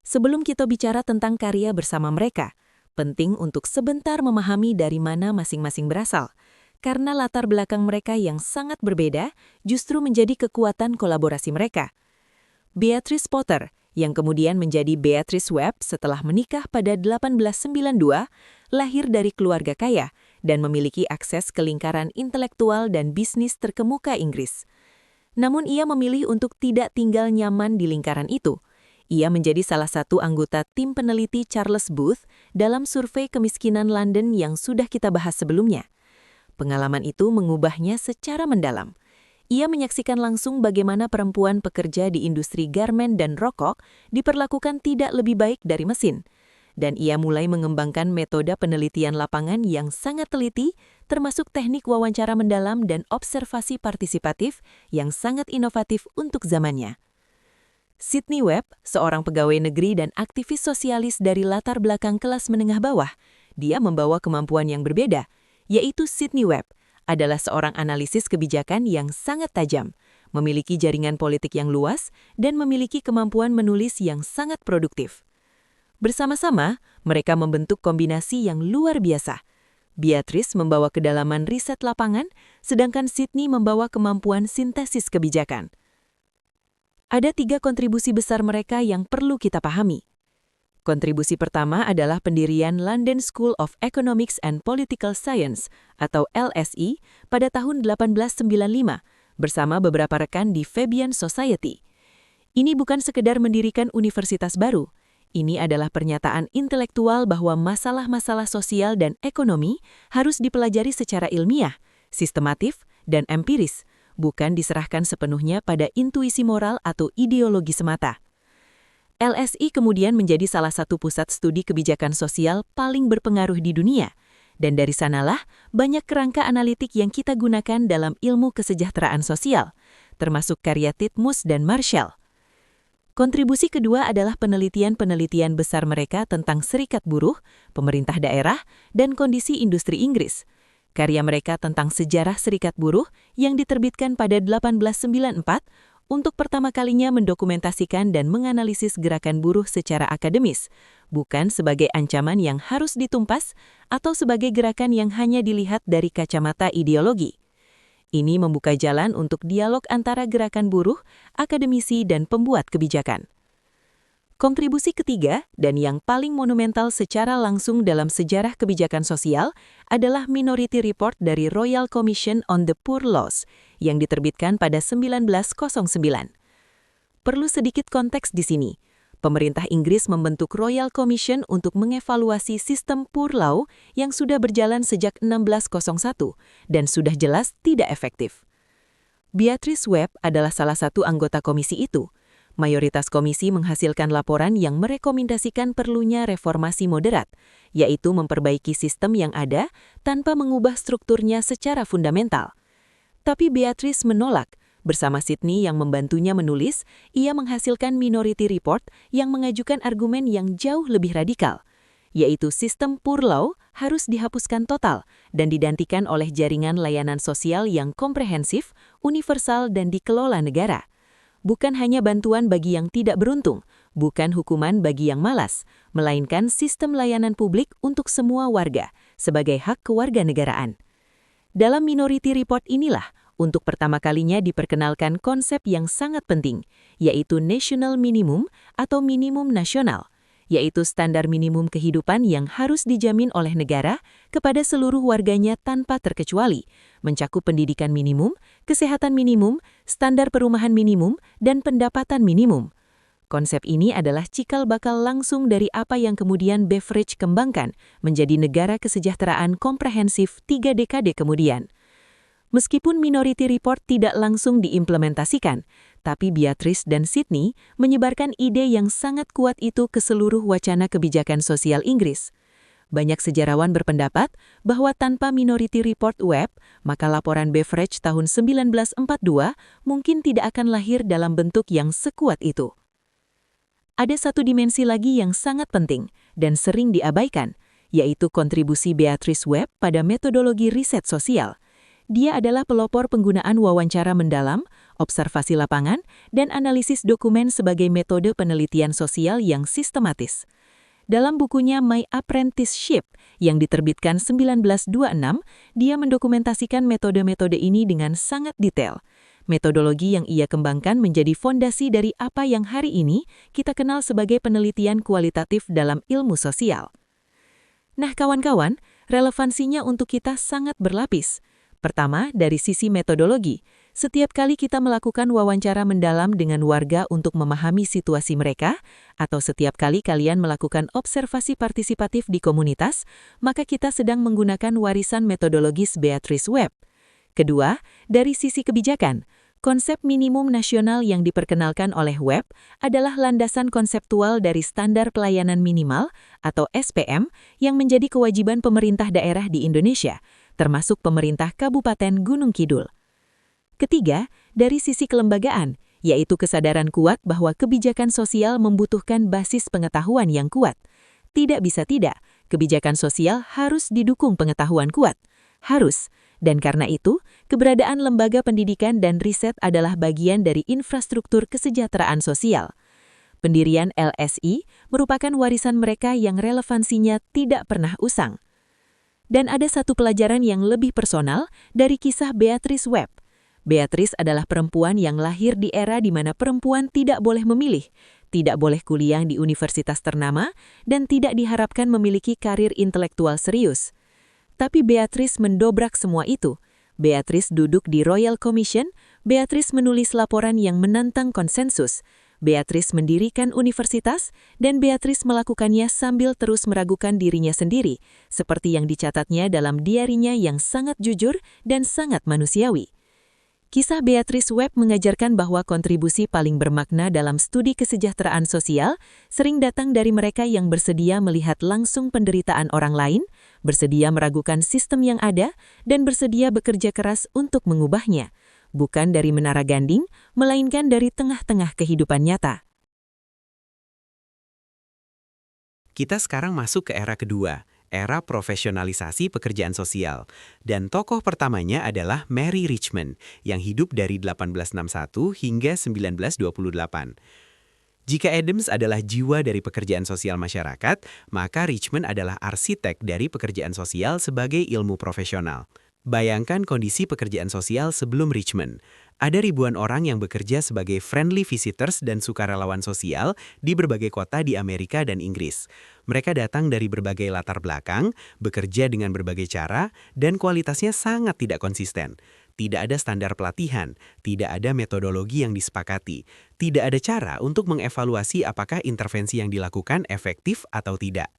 S1: Sebelum kita bicara tentang karya bersama mereka, penting untuk sebentar memahami dari mana masing-masing berasal, karena latar belakang mereka yang sangat berbeda justru menjadi kekuatan kolaborasi mereka. Beatrice Potter, yang kemudian menjadi Beatrice Webb setelah menikah pada 1892, lahir dari keluarga kaya dan memiliki akses ke lingkaran intelektual dan bisnis terkemuka Inggris. Namun ia memilih untuk tidak tinggal nyaman di lingkaran itu. Ia menjadi salah satu anggota tim peneliti Charles Booth dalam survei kemiskinan London yang sudah kita bahas sebelumnya. Pengalaman itu mengubahnya secara mendalam. Ia menyaksikan langsung bagaimana perempuan pekerja di industri garmen dan rokok diperlakukan tidak lebih baik dari mesin. Dan ia mulai mengembangkan metode penelitian lapangan yang sangat teliti, termasuk teknik wawancara mendalam dan observasi partisipatif yang sangat inovatif untuk zamannya. Sidney Webb, seorang pegawai negeri dan aktivis sosialis dari latar belakang kelas menengah bawah, dia membawa kemampuan yang berbeda, yaitu Sidney Webb adalah seorang analisis kebijakan yang sangat tajam, memiliki jaringan politik yang luas, dan memiliki kemampuan menulis yang sangat produktif. Bersama-sama, mereka membentuk kombinasi yang luar biasa. Beatrice membawa kedalaman riset lapangan, sedangkan Sidney membawa kemampuan sintesis kebijakan. Ada 3 kontribusi besar mereka yang perlu kita pahami. Kontribusi pertama adalah pendirian London School of Economics and Political Science atau LSE pada tahun 1895 bersama beberapa rekan di Fabian Society. Ini bukan sekedar mendirikan universitas baru. Ini adalah pernyataan intelektual bahwa masalah-masalah sosial dan ekonomi harus dipelajari secara ilmiah, sistematif, dan empiris, bukan diserahkan sepenuhnya pada intuisi moral atau ideologi semata. LSI kemudian menjadi salah satu pusat studi kebijakan sosial paling berpengaruh di dunia, dan dari sanalah banyak kerangka analitik yang kita gunakan dalam ilmu kesejahteraan sosial, termasuk karya Titmuss dan Marshall. Kontribusi kedua adalah penelitian-penelitian besar mereka tentang serikat buruh, pemerintah daerah, dan kondisi industri Inggris. Karya mereka tentang sejarah serikat buruh yang diterbitkan pada 1894 untuk pertama kalinya mendokumentasikan dan menganalisis gerakan buruh secara akademis, bukan sebagai ancaman yang harus ditumpas atau sebagai gerakan yang hanya dilihat dari kacamata ideologi. Ini membuka jalan untuk dialog antara gerakan buruh, akademisi, dan pembuat kebijakan. Kontribusi ketiga dan yang paling monumental secara langsung dalam sejarah kebijakan sosial adalah Minority Report dari Royal Commission on the Poor Laws yang diterbitkan pada 1909. Perlu sedikit konteks di sini. Pemerintah Inggris membentuk Royal Commission untuk mengevaluasi sistem Poor Law yang sudah berjalan sejak 1601 dan sudah jelas tidak efektif. Beatrice Webb adalah salah satu anggota komisi itu. Mayoritas komisi menghasilkan laporan yang merekomendasikan perlunya reformasi moderat, yaitu memperbaiki sistem yang ada tanpa mengubah strukturnya secara fundamental. Tapi Beatrice menolak. Bersama Sidney yang membantunya menulis, ia menghasilkan Minority Report yang mengajukan argumen yang jauh lebih radikal, yaitu sistem Poor Law harus dihapuskan total dan digantikan oleh jaringan layanan sosial yang komprehensif, universal, dan dikelola negara. Bukan hanya bantuan bagi yang tidak beruntung, bukan hukuman bagi yang malas, melainkan sistem layanan publik untuk semua warga, sebagai hak kewarganegaraan. Dalam Minority Report inilah, untuk pertama kalinya diperkenalkan konsep yang sangat penting, yaitu National Minimum atau minimum nasional, yaitu standar minimum kehidupan yang harus dijamin oleh negara kepada seluruh warganya tanpa terkecuali, mencakup pendidikan minimum, kesehatan minimum, standar perumahan minimum, dan pendapatan minimum. Konsep ini adalah cikal bakal langsung dari apa yang kemudian Beveridge kembangkan menjadi negara kesejahteraan komprehensif 3 dekade kemudian. Meskipun Minority Report tidak langsung diimplementasikan, tapi Beatrice dan Sidney menyebarkan ide yang sangat kuat itu ke seluruh wacana kebijakan sosial Inggris. Banyak sejarawan berpendapat bahwa tanpa Minority Report Webb, maka laporan Beveridge tahun 1942 mungkin tidak akan lahir dalam bentuk yang sekuat itu. Ada satu dimensi lagi yang sangat penting dan sering diabaikan, yaitu kontribusi Beatrice Webb pada metodologi riset sosial. Dia adalah pelopor penggunaan wawancara mendalam, observasi lapangan, dan analisis dokumen sebagai metode penelitian sosial yang sistematis. Dalam bukunya My Apprenticeship yang diterbitkan 1926, dia mendokumentasikan metode-metode ini dengan sangat detail. Metodologi yang ia kembangkan menjadi fondasi dari apa yang hari ini kita kenal sebagai penelitian kualitatif dalam ilmu sosial. Nah, kawan-kawan, relevansinya untuk kita sangat berlapis. Pertama, dari sisi metodologi, setiap kali kita melakukan wawancara mendalam dengan warga untuk memahami situasi mereka, atau setiap kali kalian melakukan observasi partisipatif di komunitas, maka kita sedang menggunakan warisan metodologis Beatrice Webb. Kedua, dari sisi kebijakan, konsep minimum nasional yang diperkenalkan oleh Webb adalah landasan konseptual dari Standar Pelayanan Minimal atau SPM yang menjadi kewajiban pemerintah daerah di Indonesia, termasuk pemerintah Kabupaten Gunung Kidul. Ketiga, dari sisi kelembagaan, yaitu kesadaran kuat bahwa kebijakan sosial membutuhkan basis pengetahuan yang kuat. Tidak bisa tidak, kebijakan sosial harus didukung pengetahuan kuat. Harus. Dan karena itu, keberadaan lembaga pendidikan dan riset adalah bagian dari infrastruktur kesejahteraan sosial. Pendirian LSI merupakan warisan mereka yang relevansinya tidak pernah usang. Dan ada satu pelajaran yang lebih personal dari kisah Beatrice Webb. Beatrice adalah perempuan yang lahir di era di mana perempuan tidak boleh memilih, tidak boleh kuliah di universitas ternama, dan tidak diharapkan memiliki karir intelektual serius. Tapi Beatrice mendobrak semua itu. Beatrice duduk di Royal Commission, Beatrice menulis laporan yang menantang konsensus, Beatrice mendirikan universitas, dan Beatrice melakukannya sambil terus meragukan dirinya sendiri, seperti yang dicatatnya dalam diarinya yang sangat jujur dan sangat manusiawi. Kisah Beatrice Webb mengajarkan bahwa kontribusi paling bermakna dalam studi kesejahteraan sosial sering datang dari mereka yang bersedia melihat langsung penderitaan orang lain, bersedia meragukan sistem yang ada, dan bersedia bekerja keras untuk mengubahnya. Bukan dari menara ganding, melainkan dari tengah-tengah kehidupan nyata.
S4: Kita sekarang masuk ke era kedua, era profesionalisasi pekerjaan sosial. Dan tokoh pertamanya adalah Mary Richmond, yang hidup dari 1861 hingga 1928. Jika Adams adalah jiwa dari pekerjaan sosial masyarakat, maka Richmond adalah arsitek dari pekerjaan sosial sebagai ilmu profesional. Bayangkan kondisi pekerjaan sosial sebelum Richmond. Ada ribuan orang yang bekerja sebagai friendly visitors dan sukarelawan sosial di berbagai kota di Amerika dan Inggris. Mereka datang dari berbagai latar belakang, bekerja dengan berbagai cara, dan kualitasnya sangat tidak konsisten. Tidak ada standar pelatihan, tidak ada metodologi yang disepakati, tidak ada cara untuk mengevaluasi apakah intervensi yang dilakukan efektif atau tidak.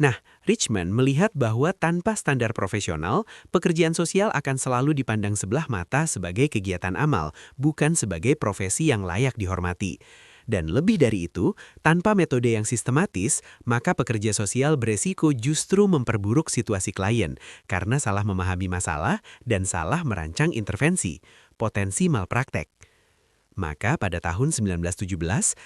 S4: Nah, Richmond melihat bahwa tanpa standar profesional, pekerjaan sosial akan selalu dipandang sebelah mata sebagai kegiatan amal, bukan sebagai profesi yang layak dihormati. Dan lebih dari itu, tanpa metode yang sistematis, maka pekerja sosial beresiko justru memperburuk situasi klien karena salah memahami masalah dan salah merancang intervensi, potensi malpraktek. Maka pada tahun 1917,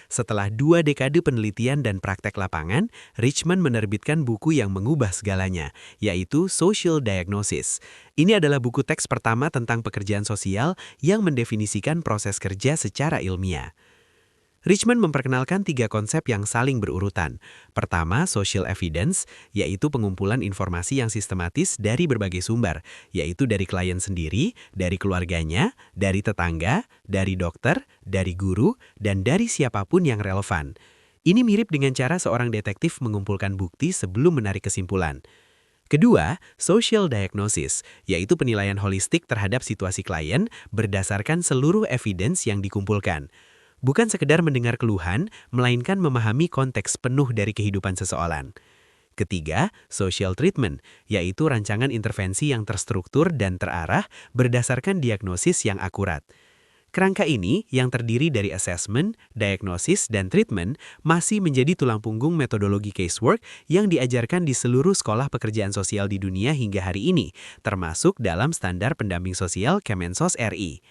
S4: setelah 2 dekade penelitian dan praktek lapangan, Richmond menerbitkan buku yang mengubah segalanya, yaitu Social Diagnosis. Ini adalah buku teks pertama tentang pekerjaan sosial yang mendefinisikan proses kerja secara ilmiah. Richmond memperkenalkan 3 konsep yang saling berurutan. Pertama, social evidence, yaitu pengumpulan informasi yang sistematis dari berbagai sumber, yaitu dari klien sendiri, dari keluarganya, dari tetangga, dari dokter, dari guru, dan dari siapapun yang relevan. Ini mirip dengan cara seorang detektif mengumpulkan bukti sebelum menarik kesimpulan. Kedua, social diagnosis, yaitu penilaian holistik terhadap situasi klien berdasarkan seluruh evidence yang dikumpulkan. Bukan sekedar mendengar keluhan, melainkan memahami konteks penuh dari kehidupan seseorang. Ketiga, social treatment, yaitu rancangan intervensi yang terstruktur dan terarah berdasarkan diagnosis yang akurat. Kerangka ini, yang terdiri dari assessment, diagnosis, dan treatment, masih menjadi tulang punggung metodologi casework yang diajarkan di seluruh sekolah pekerjaan sosial di dunia hingga hari ini, termasuk dalam standar pendamping sosial Kemensos RI.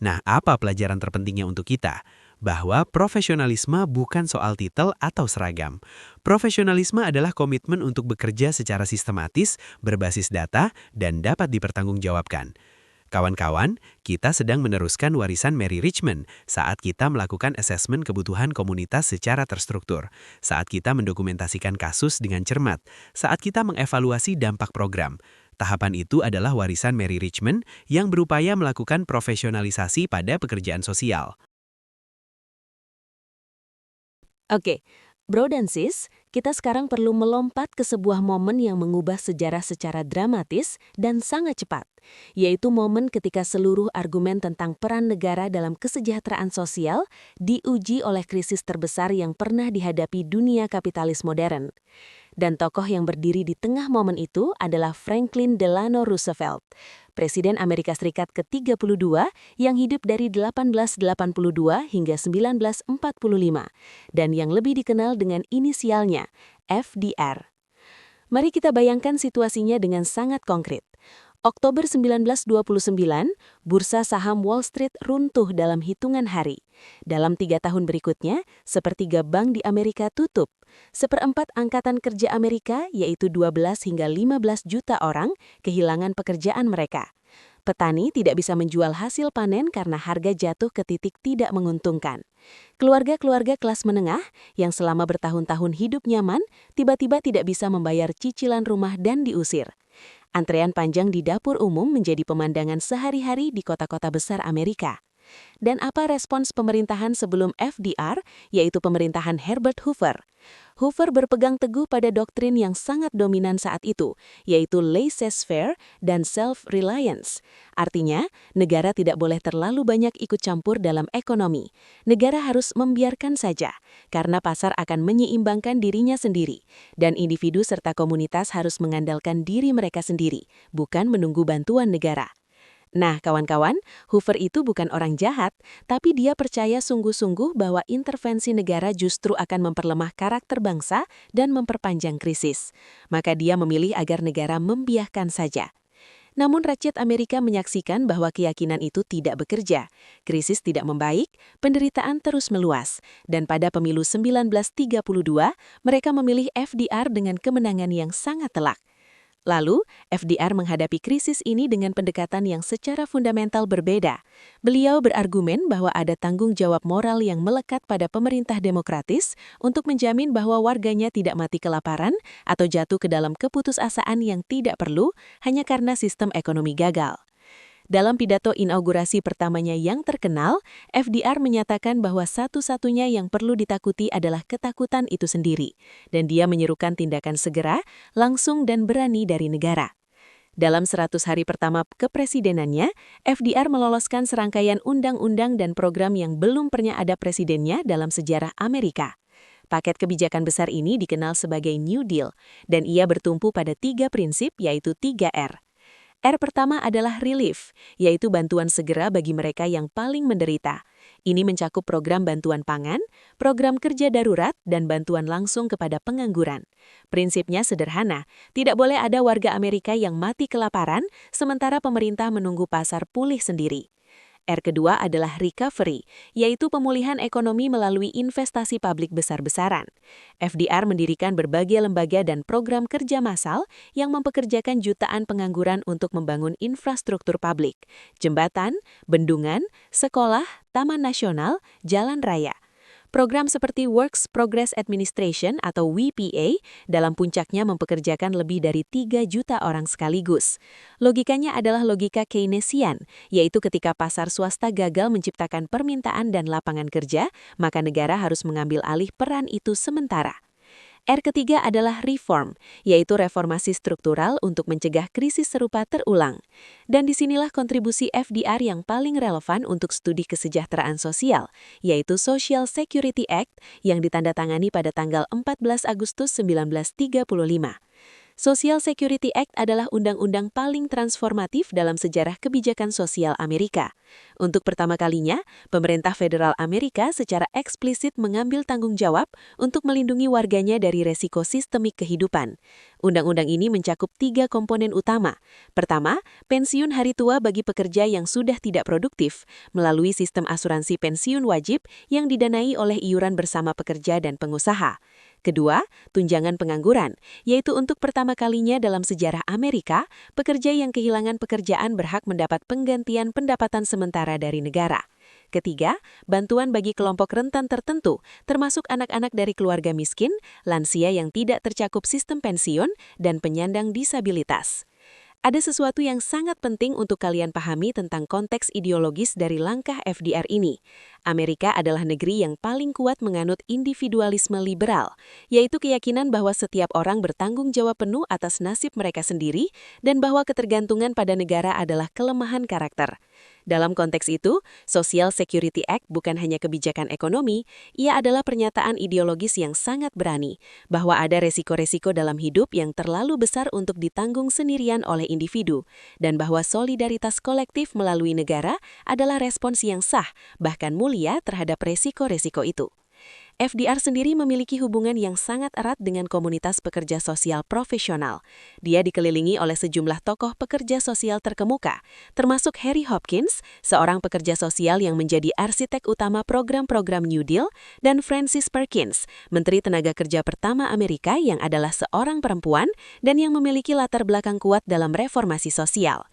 S4: Nah, apa pelajaran terpentingnya untuk kita? Bahwa profesionalisme bukan soal titel atau seragam. Profesionalisme adalah komitmen untuk bekerja secara sistematis, berbasis data, dan dapat dipertanggungjawabkan. Kawan-kawan, kita sedang meneruskan warisan Mary Richmond saat kita melakukan asesmen kebutuhan komunitas secara terstruktur, saat kita mendokumentasikan kasus dengan cermat, saat kita mengevaluasi dampak program. Tahapan itu adalah warisan Mary Richmond yang berupaya melakukan profesionalisasi pada pekerjaan sosial.
S1: Oke, Bro dan Sis, kita sekarang perlu melompat ke sebuah momen yang mengubah sejarah secara dramatis dan sangat cepat, yaitu momen ketika seluruh argumen tentang peran negara dalam kesejahteraan sosial diuji oleh krisis terbesar yang pernah dihadapi dunia kapitalis modern. Dan tokoh yang berdiri di tengah momen itu adalah Franklin Delano Roosevelt, Presiden Amerika Serikat ke-32 yang hidup dari 1882 hingga 1945, dan yang lebih dikenal dengan inisialnya, FDR. Mari kita bayangkan situasinya dengan sangat konkret. Oktober 1929, bursa saham Wall Street runtuh dalam hitungan hari. Dalam 3 tahun berikutnya, sepertiga bank di Amerika tutup. Seperempat angkatan kerja Amerika, yaitu 12 hingga 15 juta orang, kehilangan pekerjaan mereka. Petani tidak bisa menjual hasil panen karena harga jatuh ke titik tidak menguntungkan. Keluarga-keluarga kelas menengah yang selama bertahun-tahun hidup nyaman, tiba-tiba tidak bisa membayar cicilan rumah dan diusir. Antrean panjang di dapur umum menjadi pemandangan sehari-hari di kota-kota besar Amerika. Dan apa respons pemerintahan sebelum FDR, yaitu pemerintahan Herbert Hoover? Hoover berpegang teguh pada doktrin yang sangat dominan saat itu, yaitu laissez-faire dan self-reliance. Artinya, negara tidak boleh terlalu banyak ikut campur dalam ekonomi. Negara harus membiarkan saja, karena pasar akan menyeimbangkan dirinya sendiri, dan individu serta komunitas harus mengandalkan diri mereka sendiri, bukan menunggu bantuan negara. Nah, kawan-kawan, Hoover itu bukan orang jahat, tapi dia percaya sungguh-sungguh bahwa intervensi negara justru akan memperlemah karakter bangsa dan memperpanjang krisis. Maka dia memilih agar negara membiarkan saja. Namun rakyat Amerika menyaksikan bahwa keyakinan itu tidak bekerja. Krisis tidak membaik, penderitaan terus meluas. Dan pada pemilu 1932, mereka memilih FDR dengan kemenangan yang sangat telak. Lalu, FDR menghadapi krisis ini dengan pendekatan yang secara fundamental berbeda. Beliau berargumen bahwa ada tanggung jawab moral yang melekat pada pemerintah demokratis untuk menjamin bahwa warganya tidak mati kelaparan atau jatuh ke dalam keputusasaan yang tidak perlu hanya karena sistem ekonomi gagal. Dalam pidato inaugurasi pertamanya yang terkenal, FDR menyatakan bahwa satu-satunya yang perlu ditakuti adalah ketakutan itu sendiri, dan dia menyerukan tindakan segera, langsung dan berani dari negara. Dalam 100 hari pertama kepresidenannya, FDR meloloskan serangkaian undang-undang dan program yang belum pernah ada presidennya dalam sejarah Amerika. Paket kebijakan besar ini dikenal sebagai New Deal, dan ia bertumpu pada 3 prinsip, yaitu 3R. R pertama adalah relief, yaitu bantuan segera bagi mereka yang paling menderita. Ini mencakup program bantuan pangan, program kerja darurat, dan bantuan langsung kepada pengangguran. Prinsipnya sederhana, tidak boleh ada warga Amerika yang mati kelaparan, sementara pemerintah menunggu pasar pulih sendiri. R kedua adalah recovery, yaitu pemulihan ekonomi melalui investasi publik besar-besaran. FDR mendirikan berbagai lembaga dan program kerja massal yang mempekerjakan jutaan pengangguran untuk membangun infrastruktur publik, jembatan, bendungan, sekolah, taman nasional, jalan raya. Program seperti Works Progress Administration atau WPA dalam puncaknya mempekerjakan lebih dari 3 juta orang sekaligus. Logikanya adalah logika Keynesian, yaitu ketika pasar swasta gagal menciptakan permintaan dan lapangan kerja, maka negara harus mengambil alih peran itu sementara. R ketiga adalah reform, yaitu reformasi struktural untuk mencegah krisis serupa terulang. Dan disinilah kontribusi FDR yang paling relevan untuk studi kesejahteraan sosial, yaitu Social Security Act yang ditandatangani pada tanggal 14 Agustus 1935. Social Security Act adalah undang-undang paling transformatif dalam sejarah kebijakan sosial Amerika. Untuk pertama kalinya, pemerintah federal Amerika secara eksplisit mengambil tanggung jawab untuk melindungi warganya dari resiko sistemik kehidupan. Undang-undang ini mencakup 3 komponen utama. Pertama, pensiun hari tua bagi pekerja yang sudah tidak produktif melalui sistem asuransi pensiun wajib yang didanai oleh iuran bersama pekerja dan pengusaha. Kedua, tunjangan pengangguran, yaitu untuk pertama kalinya dalam sejarah Amerika, pekerja yang kehilangan pekerjaan berhak mendapat penggantian pendapatan sementara dari negara. Ketiga, bantuan bagi kelompok rentan tertentu, termasuk anak-anak dari keluarga miskin, lansia yang tidak tercakup sistem pensiun, dan penyandang disabilitas. Ada sesuatu yang sangat penting untuk kalian pahami tentang konteks ideologis dari langkah FDR ini. Amerika adalah negeri yang paling kuat menganut individualisme liberal, yaitu keyakinan bahwa setiap orang bertanggung jawab penuh atas nasib mereka sendiri dan bahwa ketergantungan pada negara adalah kelemahan karakter. Dalam konteks itu, Social Security Act bukan hanya kebijakan ekonomi, ia adalah pernyataan ideologis yang sangat berani, bahwa ada resiko-resiko dalam hidup yang terlalu besar untuk ditanggung sendirian oleh individu, dan bahwa solidaritas kolektif melalui negara adalah respons yang sah, bahkan mulia terhadap resiko-resiko itu. FDR sendiri memiliki hubungan yang sangat erat dengan komunitas pekerja sosial profesional. Dia dikelilingi oleh sejumlah tokoh pekerja sosial terkemuka, termasuk Harry Hopkins, seorang pekerja sosial yang menjadi arsitek utama program-program New Deal, dan Frances Perkins, Menteri Tenaga Kerja pertama Amerika yang adalah seorang perempuan dan yang memiliki latar belakang kuat dalam reformasi sosial.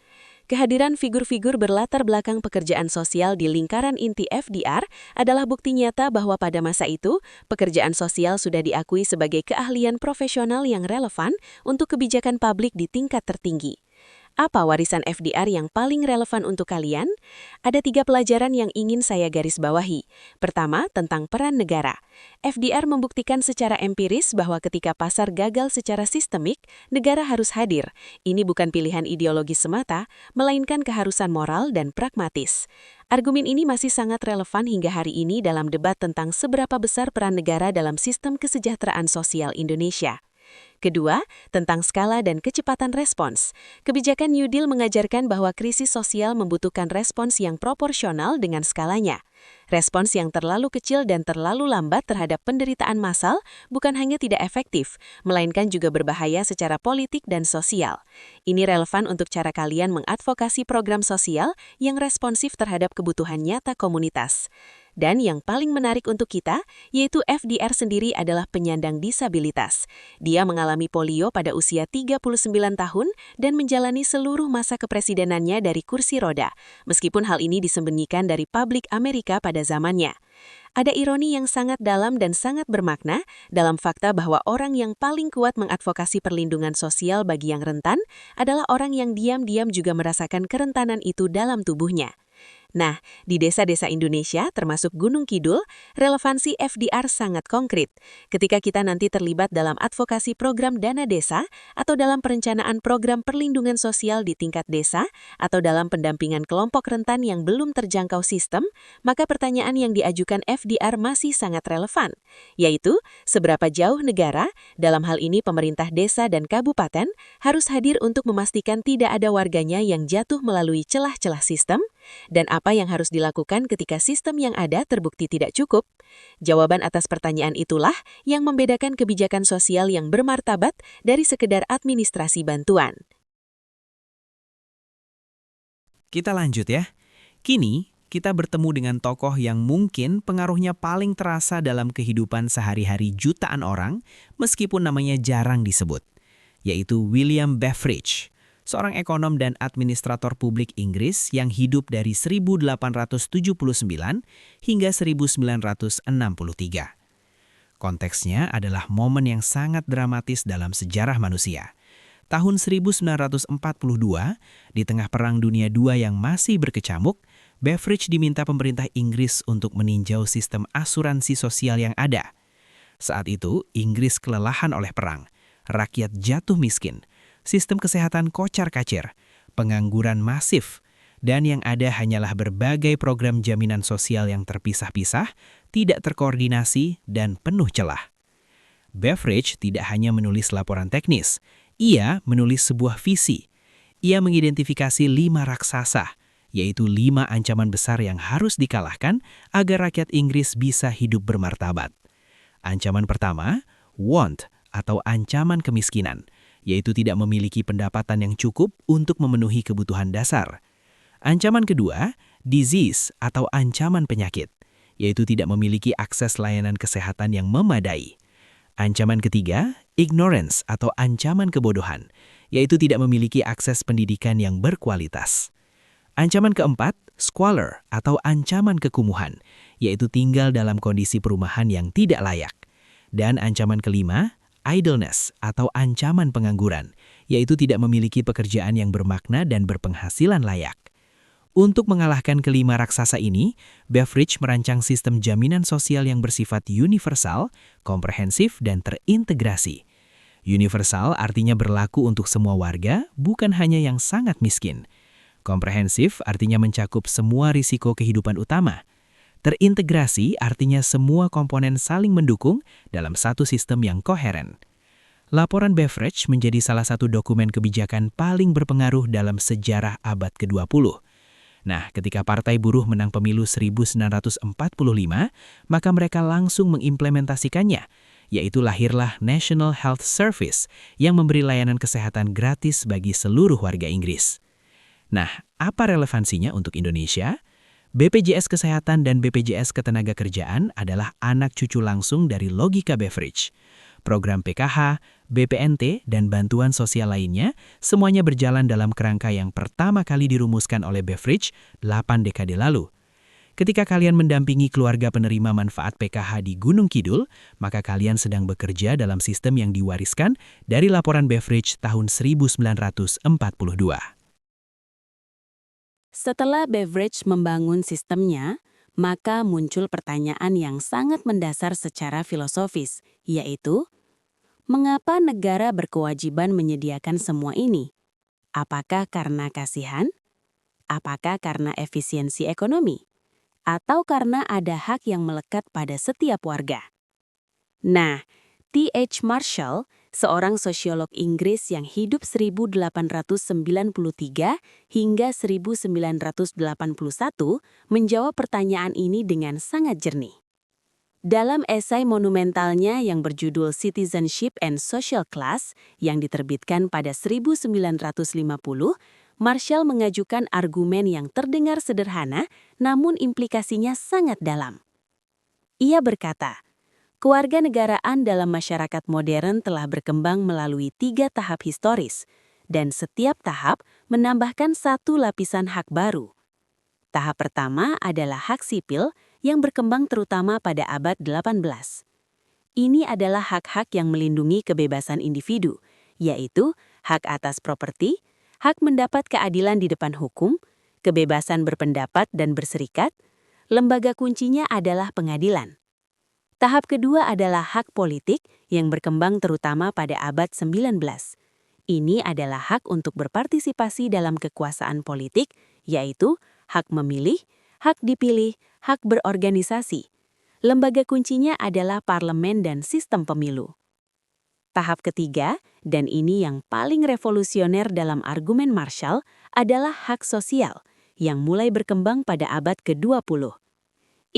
S1: Kehadiran figur-figur berlatar belakang pekerjaan sosial di lingkaran inti FDR adalah bukti nyata bahwa pada masa itu, pekerjaan sosial sudah diakui sebagai keahlian profesional yang relevan untuk kebijakan publik di tingkat tertinggi. Apa warisan FDR yang paling relevan untuk kalian? Ada 3 pelajaran yang ingin saya garis bawahi. Pertama, tentang peran negara. FDR membuktikan secara empiris bahwa ketika pasar gagal secara sistemik, negara harus hadir. Ini bukan pilihan ideologis semata, melainkan keharusan moral dan pragmatis. Argumen ini masih sangat relevan hingga hari ini dalam debat tentang seberapa besar peran negara dalam sistem kesejahteraan sosial Indonesia. Kedua, tentang skala dan kecepatan respons. Kebijakan New Deal mengajarkan bahwa krisis sosial membutuhkan respons yang proporsional dengan skalanya. Respons yang terlalu kecil dan terlalu lambat terhadap penderitaan massal bukan hanya tidak efektif, melainkan juga berbahaya secara politik dan sosial. Ini relevan untuk cara kalian mengadvokasi program sosial yang responsif terhadap kebutuhan nyata komunitas. Dan yang paling menarik untuk kita, yaitu FDR sendiri adalah penyandang disabilitas. Dia mengalami polio pada usia 39 tahun dan menjalani seluruh masa kepresidenannya dari kursi roda, meskipun hal ini disembunyikan dari publik Amerika pada zamannya. Ada ironi yang sangat dalam dan sangat bermakna dalam fakta bahwa orang yang paling kuat mengadvokasi perlindungan sosial bagi yang rentan adalah orang yang diam-diam juga merasakan kerentanan itu dalam tubuhnya. Nah, di desa-desa Indonesia, termasuk Gunung Kidul, relevansi FDR sangat konkret. Ketika kita nanti terlibat dalam advokasi program dana desa, atau dalam perencanaan program perlindungan sosial di tingkat desa, atau dalam pendampingan kelompok rentan yang belum terjangkau sistem, maka pertanyaan yang diajukan FDR masih sangat relevan, yaitu seberapa jauh negara, dalam hal ini pemerintah desa dan kabupaten, harus hadir untuk memastikan tidak ada warganya yang jatuh melalui celah-celah sistem, dan apa yang harus dilakukan ketika sistem yang ada terbukti tidak cukup? Jawaban atas pertanyaan itulah yang membedakan kebijakan sosial yang bermartabat dari sekedar administrasi bantuan.
S4: Kita lanjut ya. Kini, kita bertemu dengan tokoh yang mungkin pengaruhnya paling terasa dalam kehidupan sehari-hari jutaan orang, meskipun namanya jarang disebut, yaitu William Beveridge, seorang ekonom dan administrator publik Inggris yang hidup dari 1879 hingga 1963. Konteksnya adalah momen yang sangat dramatis dalam sejarah manusia. Tahun 1942, di tengah Perang Dunia II yang masih berkecamuk, Beveridge diminta pemerintah Inggris untuk meninjau sistem asuransi sosial yang ada. Saat itu, Inggris kelelahan oleh perang, rakyat jatuh miskin, sistem kesehatan kocar-kacir, pengangguran masif, dan yang ada hanyalah berbagai program jaminan sosial yang terpisah-pisah, tidak terkoordinasi, dan penuh celah. Beveridge tidak hanya menulis laporan teknis, ia menulis sebuah visi. Ia mengidentifikasi 5 raksasa, yaitu 5 ancaman besar yang harus dikalahkan agar rakyat Inggris bisa hidup bermartabat. Ancaman pertama, want atau ancaman kemiskinan, yaitu tidak memiliki pendapatan yang cukup untuk memenuhi kebutuhan dasar. Ancaman kedua, disease atau ancaman penyakit, yaitu tidak memiliki akses layanan kesehatan yang memadai. Ancaman ketiga, ignorance atau ancaman kebodohan, yaitu tidak memiliki akses pendidikan yang berkualitas. Ancaman keempat, squalor atau ancaman kekumuhan, yaitu tinggal dalam kondisi perumahan yang tidak layak. Dan ancaman kelima, idleness atau ancaman pengangguran, yaitu tidak memiliki pekerjaan yang bermakna dan berpenghasilan layak. Untuk mengalahkan kelima raksasa ini, Beveridge merancang sistem jaminan sosial yang bersifat universal, komprehensif, dan terintegrasi. Universal artinya berlaku untuk semua warga, bukan hanya yang sangat miskin. Komprehensif artinya mencakup semua risiko kehidupan utama. Terintegrasi artinya semua komponen saling mendukung dalam satu sistem yang koheren. Laporan Beveridge menjadi salah satu dokumen kebijakan paling berpengaruh dalam sejarah abad ke-20. Nah, ketika Partai Buruh menang pemilu 1945, maka mereka langsung mengimplementasikannya, yaitu lahirlah National Health Service yang memberi layanan kesehatan gratis bagi seluruh warga Inggris. Nah, apa relevansinya untuk Indonesia? BPJS Kesehatan dan BPJS Ketenagakerjaan adalah anak cucu langsung dari logika Beveridge. Program PKH, BPNT, dan bantuan sosial lainnya semuanya berjalan dalam kerangka yang pertama kali dirumuskan oleh Beveridge 8 dekade lalu. Ketika kalian mendampingi keluarga penerima manfaat PKH di Gunung Kidul, maka kalian sedang bekerja dalam sistem yang diwariskan dari laporan Beveridge tahun 1942.
S1: Setelah Beveridge membangun sistemnya, maka muncul pertanyaan yang sangat mendasar secara filosofis, yaitu, mengapa negara berkewajiban menyediakan semua ini? Apakah karena kasihan? Apakah karena efisiensi ekonomi? Atau karena ada hak yang melekat pada setiap warga? Nah, T.H. Marshall, seorang sosiolog Inggris yang hidup 1893 hingga 1981, menjawab pertanyaan ini dengan sangat jernih. Dalam esai monumentalnya yang berjudul Citizenship and Social Class yang diterbitkan pada 1950, Marshall mengajukan argumen yang terdengar sederhana namun implikasinya sangat dalam. Ia berkata, kewarganegaraan dalam masyarakat modern telah berkembang melalui 3 tahap historis, dan setiap tahap menambahkan satu lapisan hak baru. Tahap pertama adalah hak sipil yang berkembang terutama pada abad 18. Ini adalah hak-hak yang melindungi kebebasan individu, yaitu hak atas properti, hak mendapat keadilan di depan hukum, kebebasan berpendapat dan berserikat. Lembaga kuncinya adalah pengadilan. Tahap kedua adalah hak politik yang berkembang terutama pada abad 19. Ini adalah hak untuk berpartisipasi dalam kekuasaan politik, yaitu hak memilih, hak dipilih, hak berorganisasi. Lembaga kuncinya adalah parlemen dan sistem pemilu. Tahap ketiga, dan ini yang paling revolusioner dalam argumen Marshall, adalah hak sosial, yang mulai berkembang pada abad ke-20.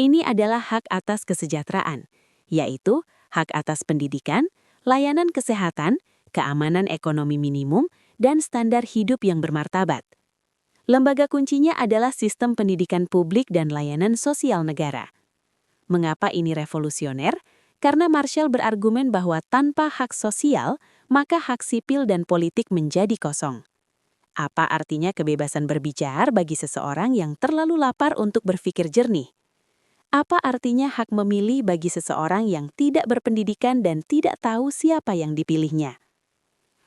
S1: Ini adalah hak atas kesejahteraan, yaitu hak atas pendidikan, layanan kesehatan, keamanan ekonomi minimum, dan standar hidup yang bermartabat. Lembaga kuncinya adalah sistem pendidikan publik dan layanan sosial negara. Mengapa ini revolusioner? Karena Marshall berargumen bahwa tanpa hak sosial, maka hak sipil dan politik menjadi kosong. Apa artinya kebebasan berbicara bagi seseorang yang terlalu lapar untuk berpikir jernih? Apa artinya hak memilih bagi seseorang yang tidak berpendidikan dan tidak tahu siapa yang dipilihnya?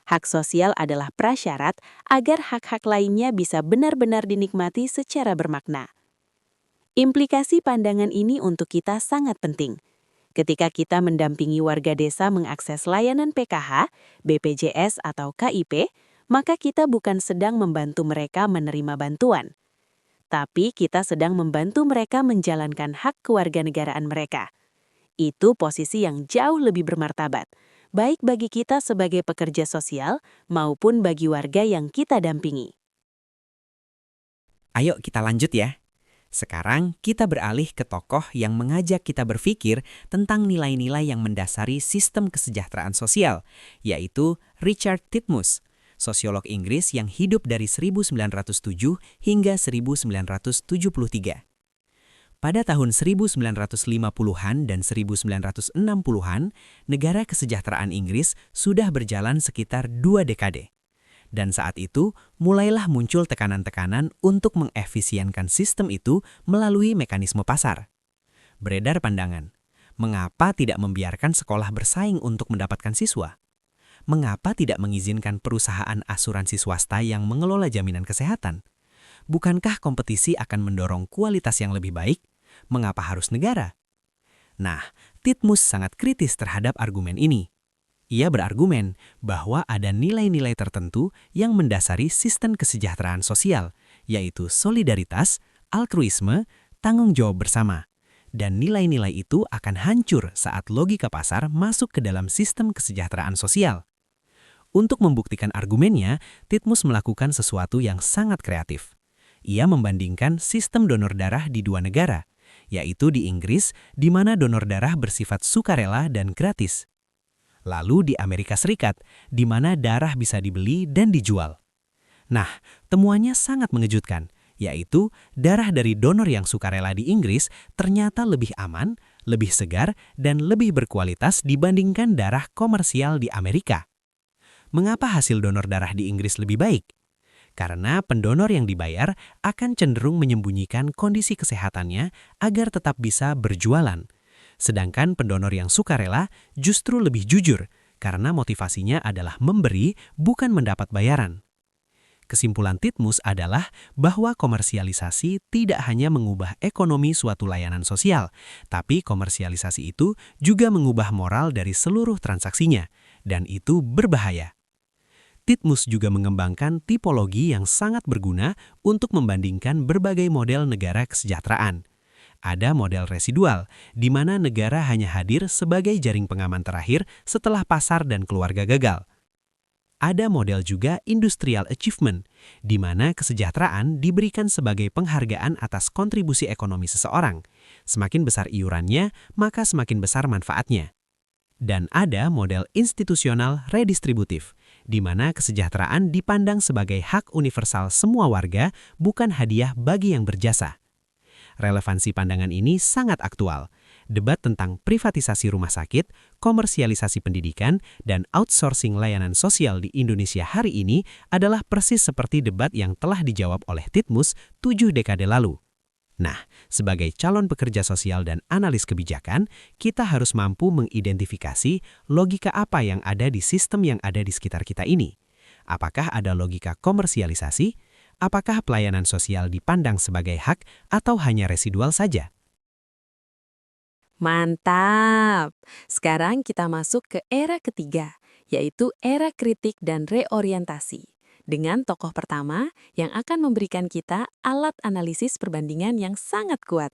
S1: Hak sosial adalah prasyarat agar hak-hak lainnya bisa benar-benar dinikmati secara bermakna. Implikasi pandangan ini untuk kita sangat penting. Ketika kita mendampingi warga desa mengakses layanan PKH, BPJS atau KIP, maka kita bukan sedang membantu mereka menerima bantuan. Tapi kita sedang membantu mereka menjalankan hak kewarganegaraan mereka. Itu posisi yang jauh lebih bermartabat, baik bagi kita sebagai pekerja sosial maupun bagi warga yang kita dampingi.
S2: Ayo kita lanjut ya. Sekarang kita beralih ke tokoh yang mengajak kita berpikir tentang nilai-nilai yang mendasari sistem kesejahteraan sosial, yaitu Richard Titmuss, sosiolog Inggris yang hidup dari 1907 hingga 1973. Pada tahun 1950-an dan 1960-an, negara kesejahteraan Inggris sudah berjalan sekitar 2 dekade. Dan saat itu, mulailah muncul tekanan-tekanan untuk mengefisienkan sistem itu melalui mekanisme pasar. Beredar pandangan, mengapa tidak membiarkan sekolah bersaing untuk mendapatkan siswa? Mengapa tidak mengizinkan perusahaan asuransi swasta yang mengelola jaminan kesehatan? Bukankah kompetisi akan mendorong kualitas yang lebih baik? Mengapa harus negara? Nah, Titmuss sangat kritis terhadap argumen ini. Ia berargumen bahwa ada nilai-nilai tertentu yang mendasari sistem kesejahteraan sosial, yaitu solidaritas, altruisme, tanggung jawab bersama. Dan nilai-nilai itu akan hancur saat logika pasar masuk ke dalam sistem kesejahteraan sosial. Untuk membuktikan argumennya, Titmuss melakukan sesuatu yang sangat kreatif. Ia membandingkan sistem donor darah di 2 negara, yaitu di Inggris, di mana donor darah bersifat sukarela dan gratis. Lalu di Amerika Serikat, di mana darah bisa dibeli dan dijual. Nah, temuannya sangat mengejutkan, yaitu darah dari donor yang sukarela di Inggris ternyata lebih aman, lebih segar, dan lebih berkualitas dibandingkan darah komersial di Amerika. Mengapa hasil donor darah di Inggris lebih baik? Karena pendonor yang dibayar akan cenderung menyembunyikan kondisi kesehatannya agar tetap bisa berjualan. Sedangkan pendonor yang sukarela justru lebih jujur karena motivasinya adalah memberi, bukan mendapat bayaran. Kesimpulan Titmuss adalah bahwa komersialisasi tidak hanya mengubah ekonomi suatu layanan sosial, tapi komersialisasi itu juga mengubah moral dari seluruh transaksinya, dan itu berbahaya. Titmuss juga mengembangkan tipologi yang sangat berguna untuk membandingkan berbagai model negara kesejahteraan. Ada model residual, di mana negara hanya hadir sebagai jaring pengaman terakhir setelah pasar dan keluarga gagal. Ada model juga industrial achievement, di mana kesejahteraan diberikan sebagai penghargaan atas kontribusi ekonomi seseorang. Semakin besar iurannya, maka semakin besar manfaatnya. Dan ada model institusional redistributif, di mana kesejahteraan dipandang sebagai hak universal semua warga, bukan hadiah bagi yang berjasa. Relevansi pandangan ini sangat aktual.
S4: Debat tentang privatisasi rumah sakit, komersialisasi pendidikan, dan outsourcing layanan sosial di Indonesia hari ini adalah persis seperti debat yang telah dijawab oleh Titmus 7 dekade lalu. Nah, sebagai calon pekerja sosial dan analis kebijakan, kita harus mampu mengidentifikasi logika apa yang ada di sistem yang ada di sekitar kita ini. Apakah ada logika komersialisasi? Apakah pelayanan sosial dipandang sebagai hak atau hanya residual saja?
S1: Mantap! Sekarang kita masuk ke era ketiga, yaitu era kritik dan reorientasi. Dengan tokoh pertama yang akan memberikan kita alat analisis perbandingan yang sangat kuat.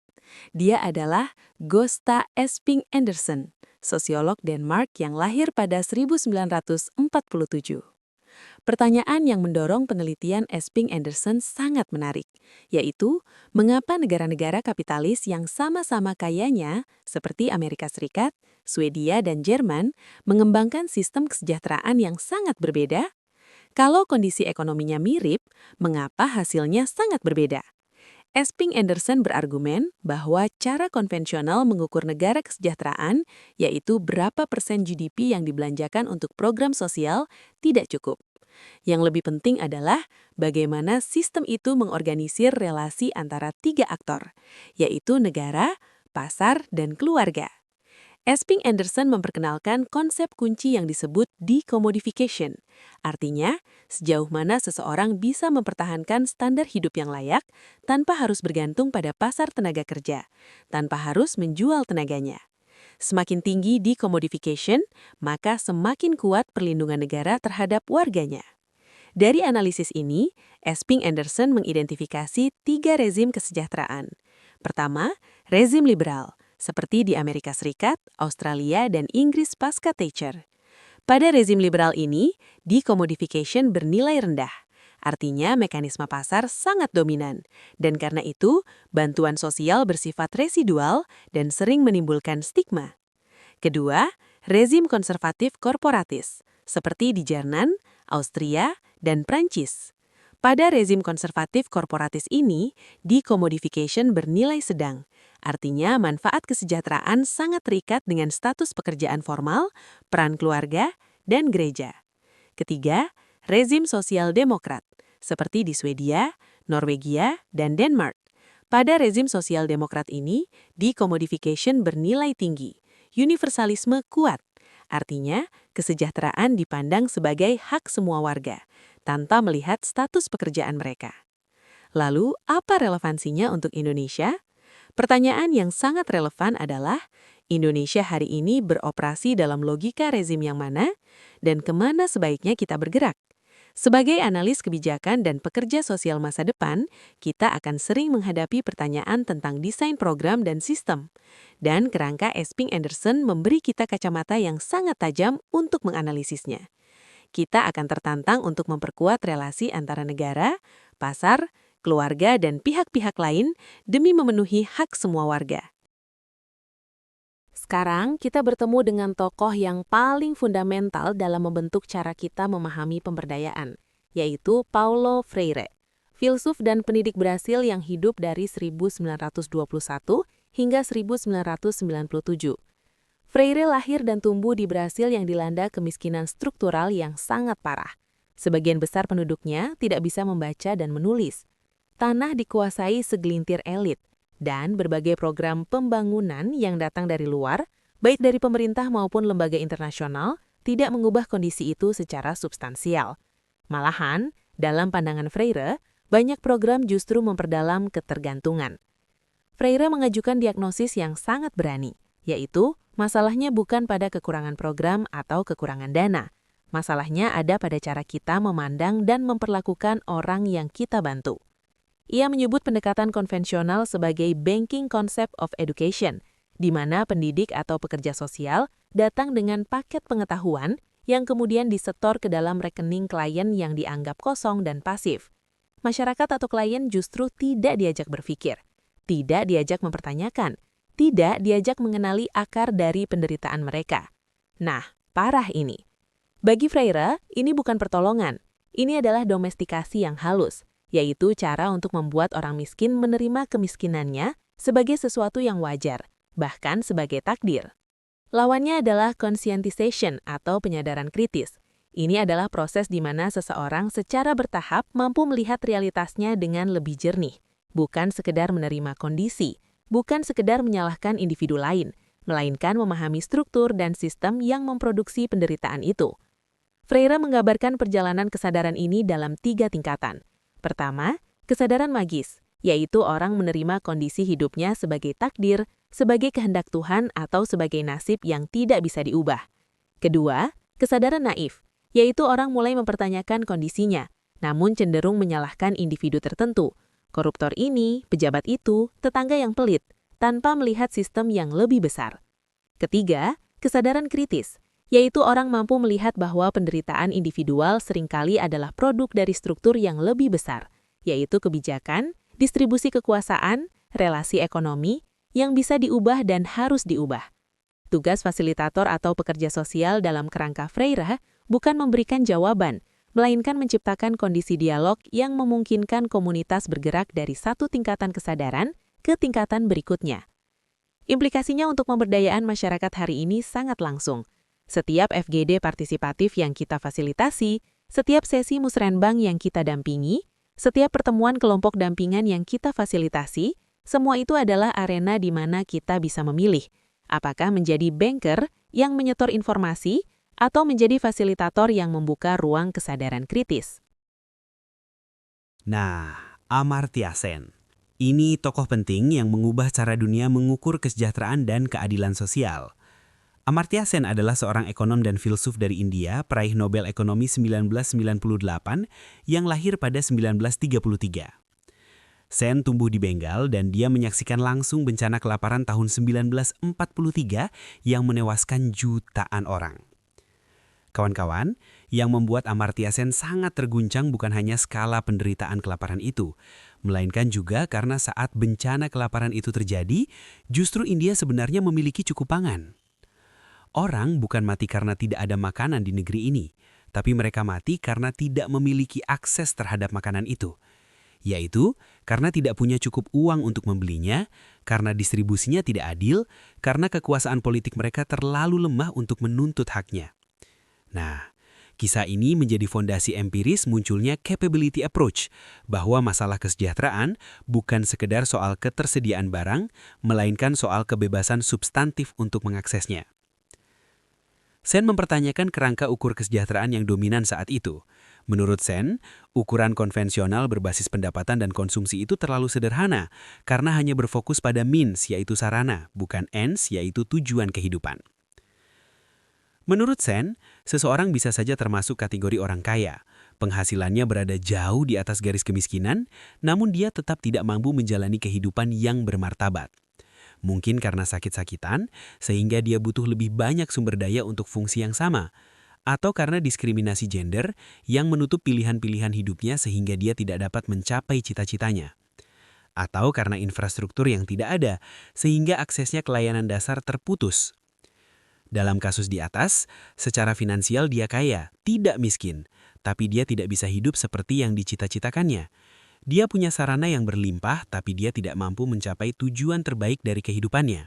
S1: Dia adalah Gösta Esping Andersen, sosiolog Denmark yang lahir pada 1947. Pertanyaan yang mendorong penelitian Esping Andersen sangat menarik, yaitu mengapa negara-negara kapitalis yang sama-sama kayanya, seperti Amerika Serikat, Swedia, dan Jerman, mengembangkan sistem kesejahteraan yang sangat berbeda? Kalau kondisi ekonominya mirip, mengapa hasilnya sangat berbeda? Esping Andersen berargumen bahwa cara konvensional mengukur negara kesejahteraan, yaitu berapa persen GDP yang dibelanjakan untuk program sosial, tidak cukup. Yang lebih penting adalah bagaimana sistem itu mengorganisir relasi antara 3 aktor, yaitu negara, pasar, dan keluarga. Esping Andersen memperkenalkan konsep kunci yang disebut decommodification. Artinya, sejauh mana seseorang bisa mempertahankan standar hidup yang layak tanpa harus bergantung pada pasar tenaga kerja, tanpa harus menjual tenaganya. Semakin tinggi decommodification, maka semakin kuat perlindungan negara terhadap warganya. Dari analisis ini, Esping Andersen mengidentifikasi 3 rezim kesejahteraan. Pertama, rezim liberal, seperti di Amerika Serikat, Australia, dan Inggris pasca Thatcher. Pada rezim liberal ini, decommodification bernilai rendah. Artinya mekanisme pasar sangat dominan, dan karena itu, bantuan sosial bersifat residual dan sering menimbulkan stigma. Kedua, rezim konservatif korporatis, seperti di Jerman, Austria, dan Prancis. Pada rezim konservatif korporatis ini, decommodification bernilai sedang. Artinya manfaat kesejahteraan sangat terikat dengan status pekerjaan formal, peran keluarga, dan gereja. Ketiga, rezim sosial demokrat, seperti di Swedia, Norwegia, dan Denmark. Pada rezim sosial demokrat ini, decommodification bernilai tinggi, universalisme kuat. Artinya, kesejahteraan dipandang sebagai hak semua warga, tanpa melihat status pekerjaan mereka. Lalu, apa relevansinya untuk Indonesia? Pertanyaan yang sangat relevan adalah, Indonesia hari ini beroperasi dalam logika rezim yang mana, dan kemana sebaiknya kita bergerak? Sebagai analis kebijakan dan pekerja sosial masa depan, kita akan sering menghadapi pertanyaan tentang desain program dan sistem. Dan kerangka Esping Andersen memberi kita kacamata yang sangat tajam untuk menganalisisnya. Kita akan tertantang untuk memperkuat relasi antara negara, pasar, keluarga, dan pihak-pihak lain demi memenuhi hak semua warga. Sekarang kita bertemu dengan tokoh yang paling fundamental dalam membentuk cara kita memahami pemberdayaan, yaitu Paulo Freire, filsuf dan pendidik Brasil yang hidup dari 1921 hingga 1997. Freire lahir dan tumbuh di Brasil yang dilanda kemiskinan struktural yang sangat parah. Sebagian besar penduduknya tidak bisa membaca dan menulis. Tanah dikuasai segelintir elit, dan berbagai program pembangunan yang datang dari luar, baik dari pemerintah maupun lembaga internasional, tidak mengubah kondisi itu secara substansial. Malahan, dalam pandangan Freire, banyak program justru memperdalam ketergantungan. Freire mengajukan diagnosis yang sangat berani, yaitu masalahnya bukan pada kekurangan program atau kekurangan dana. Masalahnya ada pada cara kita memandang dan memperlakukan orang yang kita bantu. Ia menyebut pendekatan konvensional sebagai banking concept of education, di mana pendidik atau pekerja sosial datang dengan paket pengetahuan yang kemudian disetor ke dalam rekening klien yang dianggap kosong dan pasif. Masyarakat atau klien justru tidak diajak berpikir, tidak diajak mempertanyakan, tidak diajak mengenali akar dari penderitaan mereka. Nah, parah ini. Bagi Freire, ini bukan pertolongan, ini adalah domestikasi yang halus, yaitu cara untuk membuat orang miskin menerima kemiskinannya sebagai sesuatu yang wajar, bahkan sebagai takdir. Lawannya adalah conscientization atau penyadaran kritis. Ini adalah proses di mana seseorang secara bertahap mampu melihat realitasnya dengan lebih jernih, bukan sekedar menerima kondisi, bukan sekedar menyalahkan individu lain, melainkan memahami struktur dan sistem yang memproduksi penderitaan itu. Freire menggambarkan perjalanan kesadaran ini dalam 3 tingkatan. Pertama, kesadaran magis, yaitu orang menerima kondisi hidupnya sebagai takdir, sebagai kehendak Tuhan atau sebagai nasib yang tidak bisa diubah. Kedua, kesadaran naif, yaitu orang mulai mempertanyakan kondisinya, namun cenderung menyalahkan individu tertentu, koruptor ini, pejabat itu, tetangga yang pelit, tanpa melihat sistem yang lebih besar. Ketiga, kesadaran kritis, yaitu orang mampu melihat bahwa penderitaan individual seringkali adalah produk dari struktur yang lebih besar, yaitu kebijakan, distribusi kekuasaan, relasi ekonomi, yang bisa diubah dan harus diubah. Tugas fasilitator atau pekerja sosial dalam kerangka Freire bukan memberikan jawaban, melainkan menciptakan kondisi dialog yang memungkinkan komunitas bergerak dari satu tingkatan kesadaran ke tingkatan berikutnya. Implikasinya untuk pemberdayaan masyarakat hari ini sangat langsung. Setiap FGD partisipatif yang kita fasilitasi, setiap sesi musrenbang yang kita dampingi, setiap pertemuan kelompok dampingan yang kita fasilitasi, semua itu adalah arena di mana kita bisa memilih, apakah menjadi banker yang menyetor informasi atau menjadi fasilitator yang membuka ruang kesadaran kritis.
S4: Nah, Amartya Sen. Ini tokoh penting yang mengubah cara dunia mengukur kesejahteraan dan keadilan sosial. Amartya Sen adalah seorang ekonom dan filsuf dari India, peraih Nobel Ekonomi 1998 yang lahir pada 1933. Sen tumbuh di Bengal dan dia menyaksikan langsung bencana kelaparan tahun 1943 yang menewaskan jutaan orang. Kawan-kawan, yang membuat Amartya Sen sangat terguncang bukan hanya skala penderitaan kelaparan itu, melainkan juga karena saat bencana kelaparan itu terjadi, justru India sebenarnya memiliki cukup pangan. Orang bukan mati karena tidak ada makanan di negeri ini, tapi mereka mati karena tidak memiliki akses terhadap makanan itu. Yaitu karena tidak punya cukup uang untuk membelinya, karena distribusinya tidak adil, karena kekuasaan politik mereka terlalu lemah untuk menuntut haknya. Nah, kisah ini menjadi fondasi empiris munculnya capability approach, bahwa masalah kesejahteraan bukan sekedar soal ketersediaan barang, melainkan soal kebebasan substantif untuk mengaksesnya. Sen mempertanyakan kerangka ukur kesejahteraan yang dominan saat itu. Menurut Sen, ukuran konvensional berbasis pendapatan dan konsumsi itu terlalu sederhana karena hanya berfokus pada means, yaitu sarana, bukan ends, yaitu tujuan kehidupan. Menurut Sen, seseorang bisa saja termasuk kategori orang kaya. Penghasilannya berada jauh di atas garis kemiskinan, namun dia tetap tidak mampu menjalani kehidupan yang bermartabat. Mungkin karena sakit-sakitan, sehingga dia butuh lebih banyak sumber daya untuk fungsi yang sama. Atau karena diskriminasi gender yang menutup pilihan-pilihan hidupnya sehingga dia tidak dapat mencapai cita-citanya. Atau karena infrastruktur yang tidak ada, sehingga aksesnya ke layanan dasar terputus. Dalam kasus di atas, secara finansial dia kaya, tidak miskin, tapi dia tidak bisa hidup seperti yang dicita-citakannya. Dia punya sarana yang berlimpah, tapi dia tidak mampu mencapai tujuan terbaik dari kehidupannya.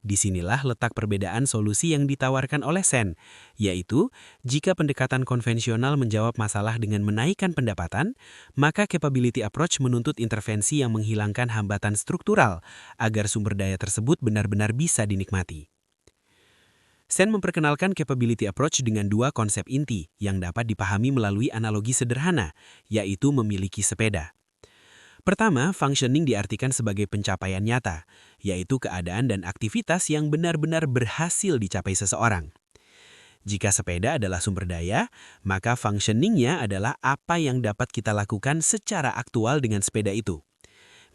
S4: Disinilah letak perbedaan solusi yang ditawarkan oleh Sen, yaitu jika pendekatan konvensional menjawab masalah dengan menaikkan pendapatan, maka capability approach menuntut intervensi yang menghilangkan hambatan struktural agar sumber daya tersebut benar-benar bisa dinikmati. Sen memperkenalkan capability approach dengan 2 konsep inti yang dapat dipahami melalui analogi sederhana, yaitu memiliki sepeda. Pertama, functioning diartikan sebagai pencapaian nyata, yaitu keadaan dan aktivitas yang benar-benar berhasil dicapai seseorang. Jika sepeda adalah sumber daya, maka functioning-nya adalah apa yang dapat kita lakukan secara aktual dengan sepeda itu.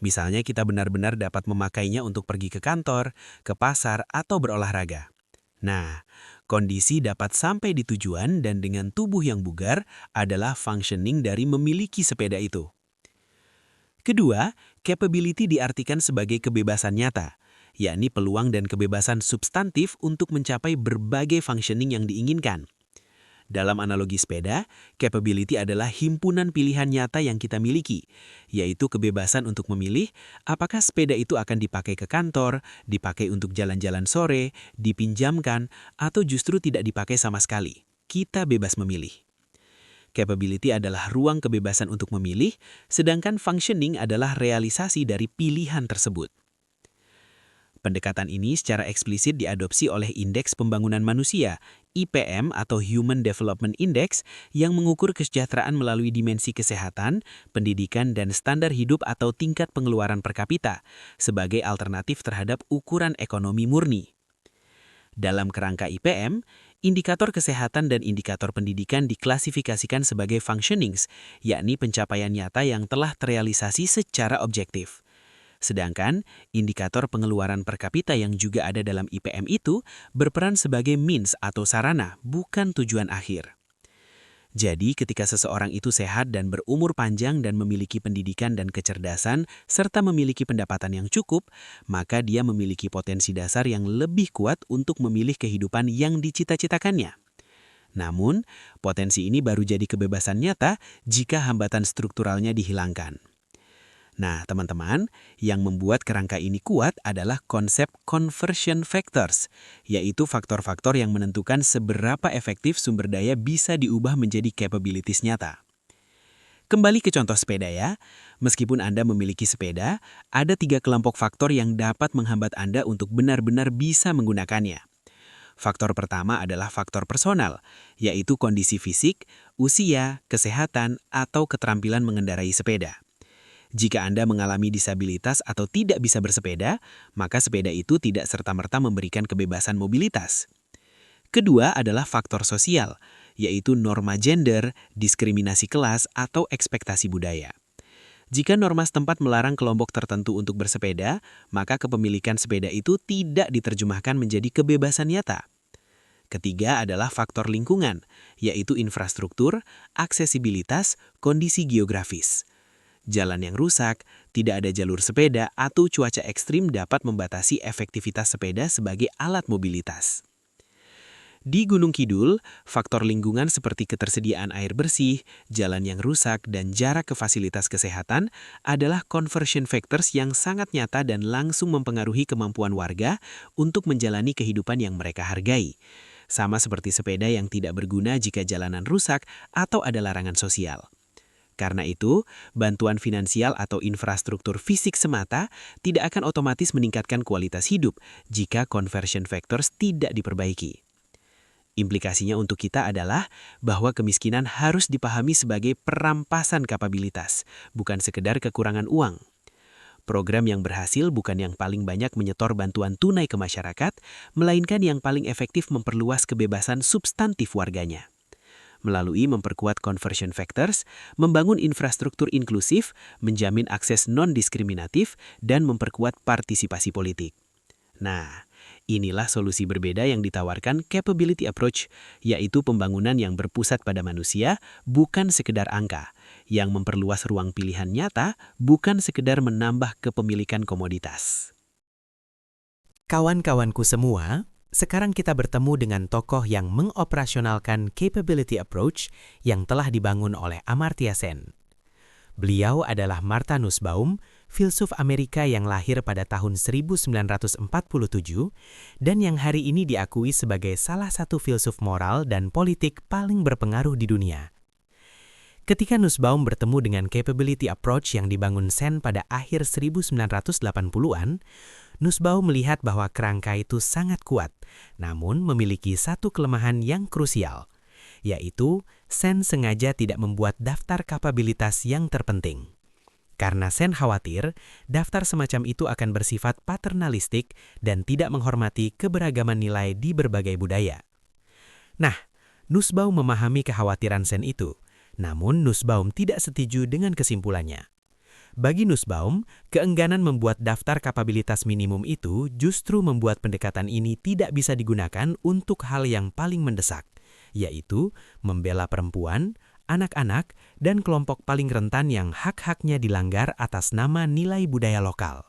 S4: Misalnya kita benar-benar dapat memakainya untuk pergi ke kantor, ke pasar, atau berolahraga. Nah, kondisi dapat sampai di tujuan dan dengan tubuh yang bugar adalah functioning dari memiliki sepeda itu. Kedua, capability diartikan sebagai kebebasan nyata, yakni peluang dan kebebasan substantif untuk mencapai berbagai functioning yang diinginkan. Dalam analogi sepeda, capability adalah himpunan pilihan nyata yang kita miliki, yaitu kebebasan untuk memilih apakah sepeda itu akan dipakai ke kantor, dipakai untuk jalan-jalan sore, dipinjamkan, atau justru tidak dipakai sama sekali. Kita bebas memilih. Capability adalah ruang kebebasan untuk memilih, sedangkan functioning adalah realisasi dari pilihan tersebut. Pendekatan ini secara eksplisit diadopsi oleh Indeks Pembangunan Manusia, IPM atau Human Development Index, yang mengukur kesejahteraan melalui dimensi kesehatan, pendidikan, dan standar hidup atau tingkat pengeluaran per kapita, sebagai alternatif terhadap ukuran ekonomi murni. Dalam kerangka IPM, indikator kesehatan dan indikator pendidikan diklasifikasikan sebagai functionings, yakni pencapaian nyata yang telah terrealisasi secara objektif. Sedangkan, indikator pengeluaran per kapita yang juga ada dalam IPM itu berperan sebagai means atau sarana, bukan tujuan akhir. Jadi, ketika seseorang itu sehat dan berumur panjang dan memiliki pendidikan dan kecerdasan, serta memiliki pendapatan yang cukup, maka dia memiliki potensi dasar yang lebih kuat untuk memilih kehidupan yang dicita-citakannya. Namun, potensi ini baru jadi kebebasan nyata jika hambatan strukturalnya dihilangkan. Nah, teman-teman, yang membuat kerangka ini kuat adalah konsep conversion factors, yaitu faktor-faktor yang menentukan seberapa efektif sumber daya bisa diubah menjadi capabilities nyata. Kembali ke contoh sepeda ya, meskipun Anda memiliki sepeda, ada 3 kelompok faktor yang dapat menghambat Anda untuk benar-benar bisa menggunakannya. Faktor pertama adalah faktor personal, yaitu kondisi fisik, usia, kesehatan, atau keterampilan mengendarai sepeda. Jika Anda mengalami disabilitas atau tidak bisa bersepeda, maka sepeda itu tidak serta-merta memberikan kebebasan mobilitas. Kedua adalah faktor sosial, yaitu norma gender, diskriminasi kelas, atau ekspektasi budaya. Jika norma setempat melarang kelompok tertentu untuk bersepeda, maka kepemilikan sepeda itu tidak diterjemahkan menjadi kebebasan nyata. Ketiga adalah faktor lingkungan, yaitu infrastruktur, aksesibilitas, kondisi geografis. Jalan yang rusak, tidak ada jalur sepeda, atau cuaca ekstrim dapat membatasi efektivitas sepeda sebagai alat mobilitas. Di Gunung Kidul, faktor lingkungan seperti ketersediaan air bersih, jalan yang rusak, dan jarak ke fasilitas kesehatan adalah conversion factors yang sangat nyata dan langsung mempengaruhi kemampuan warga untuk menjalani kehidupan yang mereka hargai. Sama seperti sepeda yang tidak berguna jika jalanan rusak atau ada larangan sosial. Karena itu, bantuan finansial atau infrastruktur fisik semata tidak akan otomatis meningkatkan kualitas hidup jika conversion factors tidak diperbaiki. Implikasinya untuk kita adalah bahwa kemiskinan harus dipahami sebagai perampasan kapabilitas, bukan sekedar kekurangan uang. Program yang berhasil bukan yang paling banyak menyetor bantuan tunai ke masyarakat, melainkan yang paling efektif memperluas kebebasan substantif warganya. Melalui memperkuat conversion factors, membangun infrastruktur inklusif, menjamin akses non-diskriminatif, dan memperkuat partisipasi politik. Nah, inilah solusi berbeda yang ditawarkan capability approach, yaitu pembangunan yang berpusat pada manusia, bukan sekedar angka, yang memperluas ruang pilihan nyata, bukan sekedar menambah kepemilikan komoditas.
S5: Kawan-kawanku semua, sekarang kita bertemu dengan tokoh yang mengoperasionalkan capability approach yang telah dibangun oleh Amartya Sen. Beliau adalah Martha Nussbaum, filsuf Amerika yang lahir pada tahun 1947 dan yang hari ini diakui sebagai salah satu filsuf moral dan politik paling berpengaruh di dunia. Ketika Nussbaum bertemu dengan capability approach yang dibangun Sen pada akhir 1980-an, Nussbaum melihat bahwa kerangka itu sangat kuat, namun memiliki satu kelemahan yang krusial, yaitu Sen sengaja tidak membuat daftar kapabilitas yang terpenting. Karena Sen khawatir, daftar semacam itu akan bersifat paternalistik dan tidak menghormati keberagaman nilai di berbagai budaya. Nah, Nussbaum memahami kekhawatiran Sen itu. Namun Nussbaum tidak setuju dengan kesimpulannya. Bagi Nussbaum, keengganan membuat daftar kapabilitas minimum itu justru membuat pendekatan ini tidak bisa digunakan untuk hal yang paling mendesak, yaitu membela perempuan, anak-anak, dan kelompok paling rentan yang hak-haknya dilanggar atas nama nilai budaya lokal.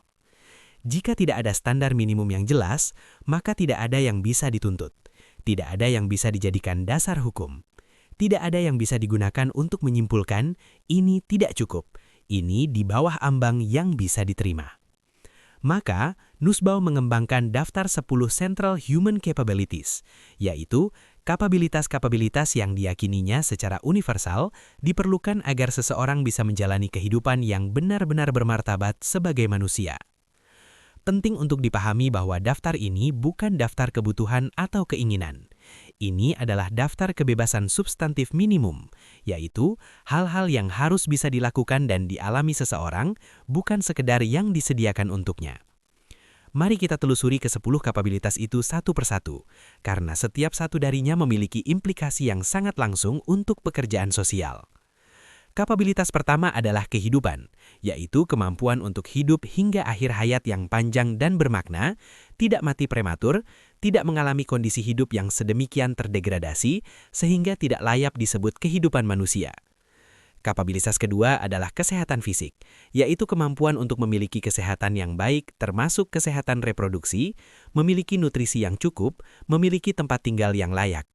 S5: Jika tidak ada standar minimum yang jelas, maka tidak ada yang bisa dituntut. Tidak ada yang bisa dijadikan dasar hukum. Tidak ada yang bisa digunakan untuk menyimpulkan ini tidak cukup. Ini di bawah ambang yang bisa diterima. Maka, Nussbaum mengembangkan daftar 10 Central Human Capabilities, yaitu kapabilitas-kapabilitas yang diyakininya secara universal diperlukan agar seseorang bisa menjalani kehidupan yang benar-benar bermartabat sebagai manusia. Penting untuk dipahami bahwa daftar ini bukan daftar kebutuhan atau keinginan. Ini adalah daftar kebebasan substantif minimum, yaitu hal-hal yang harus bisa dilakukan dan dialami seseorang, bukan sekedar yang disediakan untuknya. Mari kita telusuri ke-10 kapabilitas itu satu persatu, karena setiap satu darinya memiliki implikasi yang sangat langsung untuk pekerjaan sosial. Kapabilitas pertama adalah kehidupan, yaitu kemampuan untuk hidup hingga akhir hayat yang panjang dan bermakna, tidak mati prematur, tidak mengalami kondisi hidup yang sedemikian terdegradasi, sehingga tidak layak disebut kehidupan manusia. Kapabilitas kedua adalah kesehatan fisik, yaitu kemampuan untuk memiliki kesehatan yang baik, termasuk kesehatan reproduksi, memiliki nutrisi yang cukup, memiliki tempat tinggal yang layak.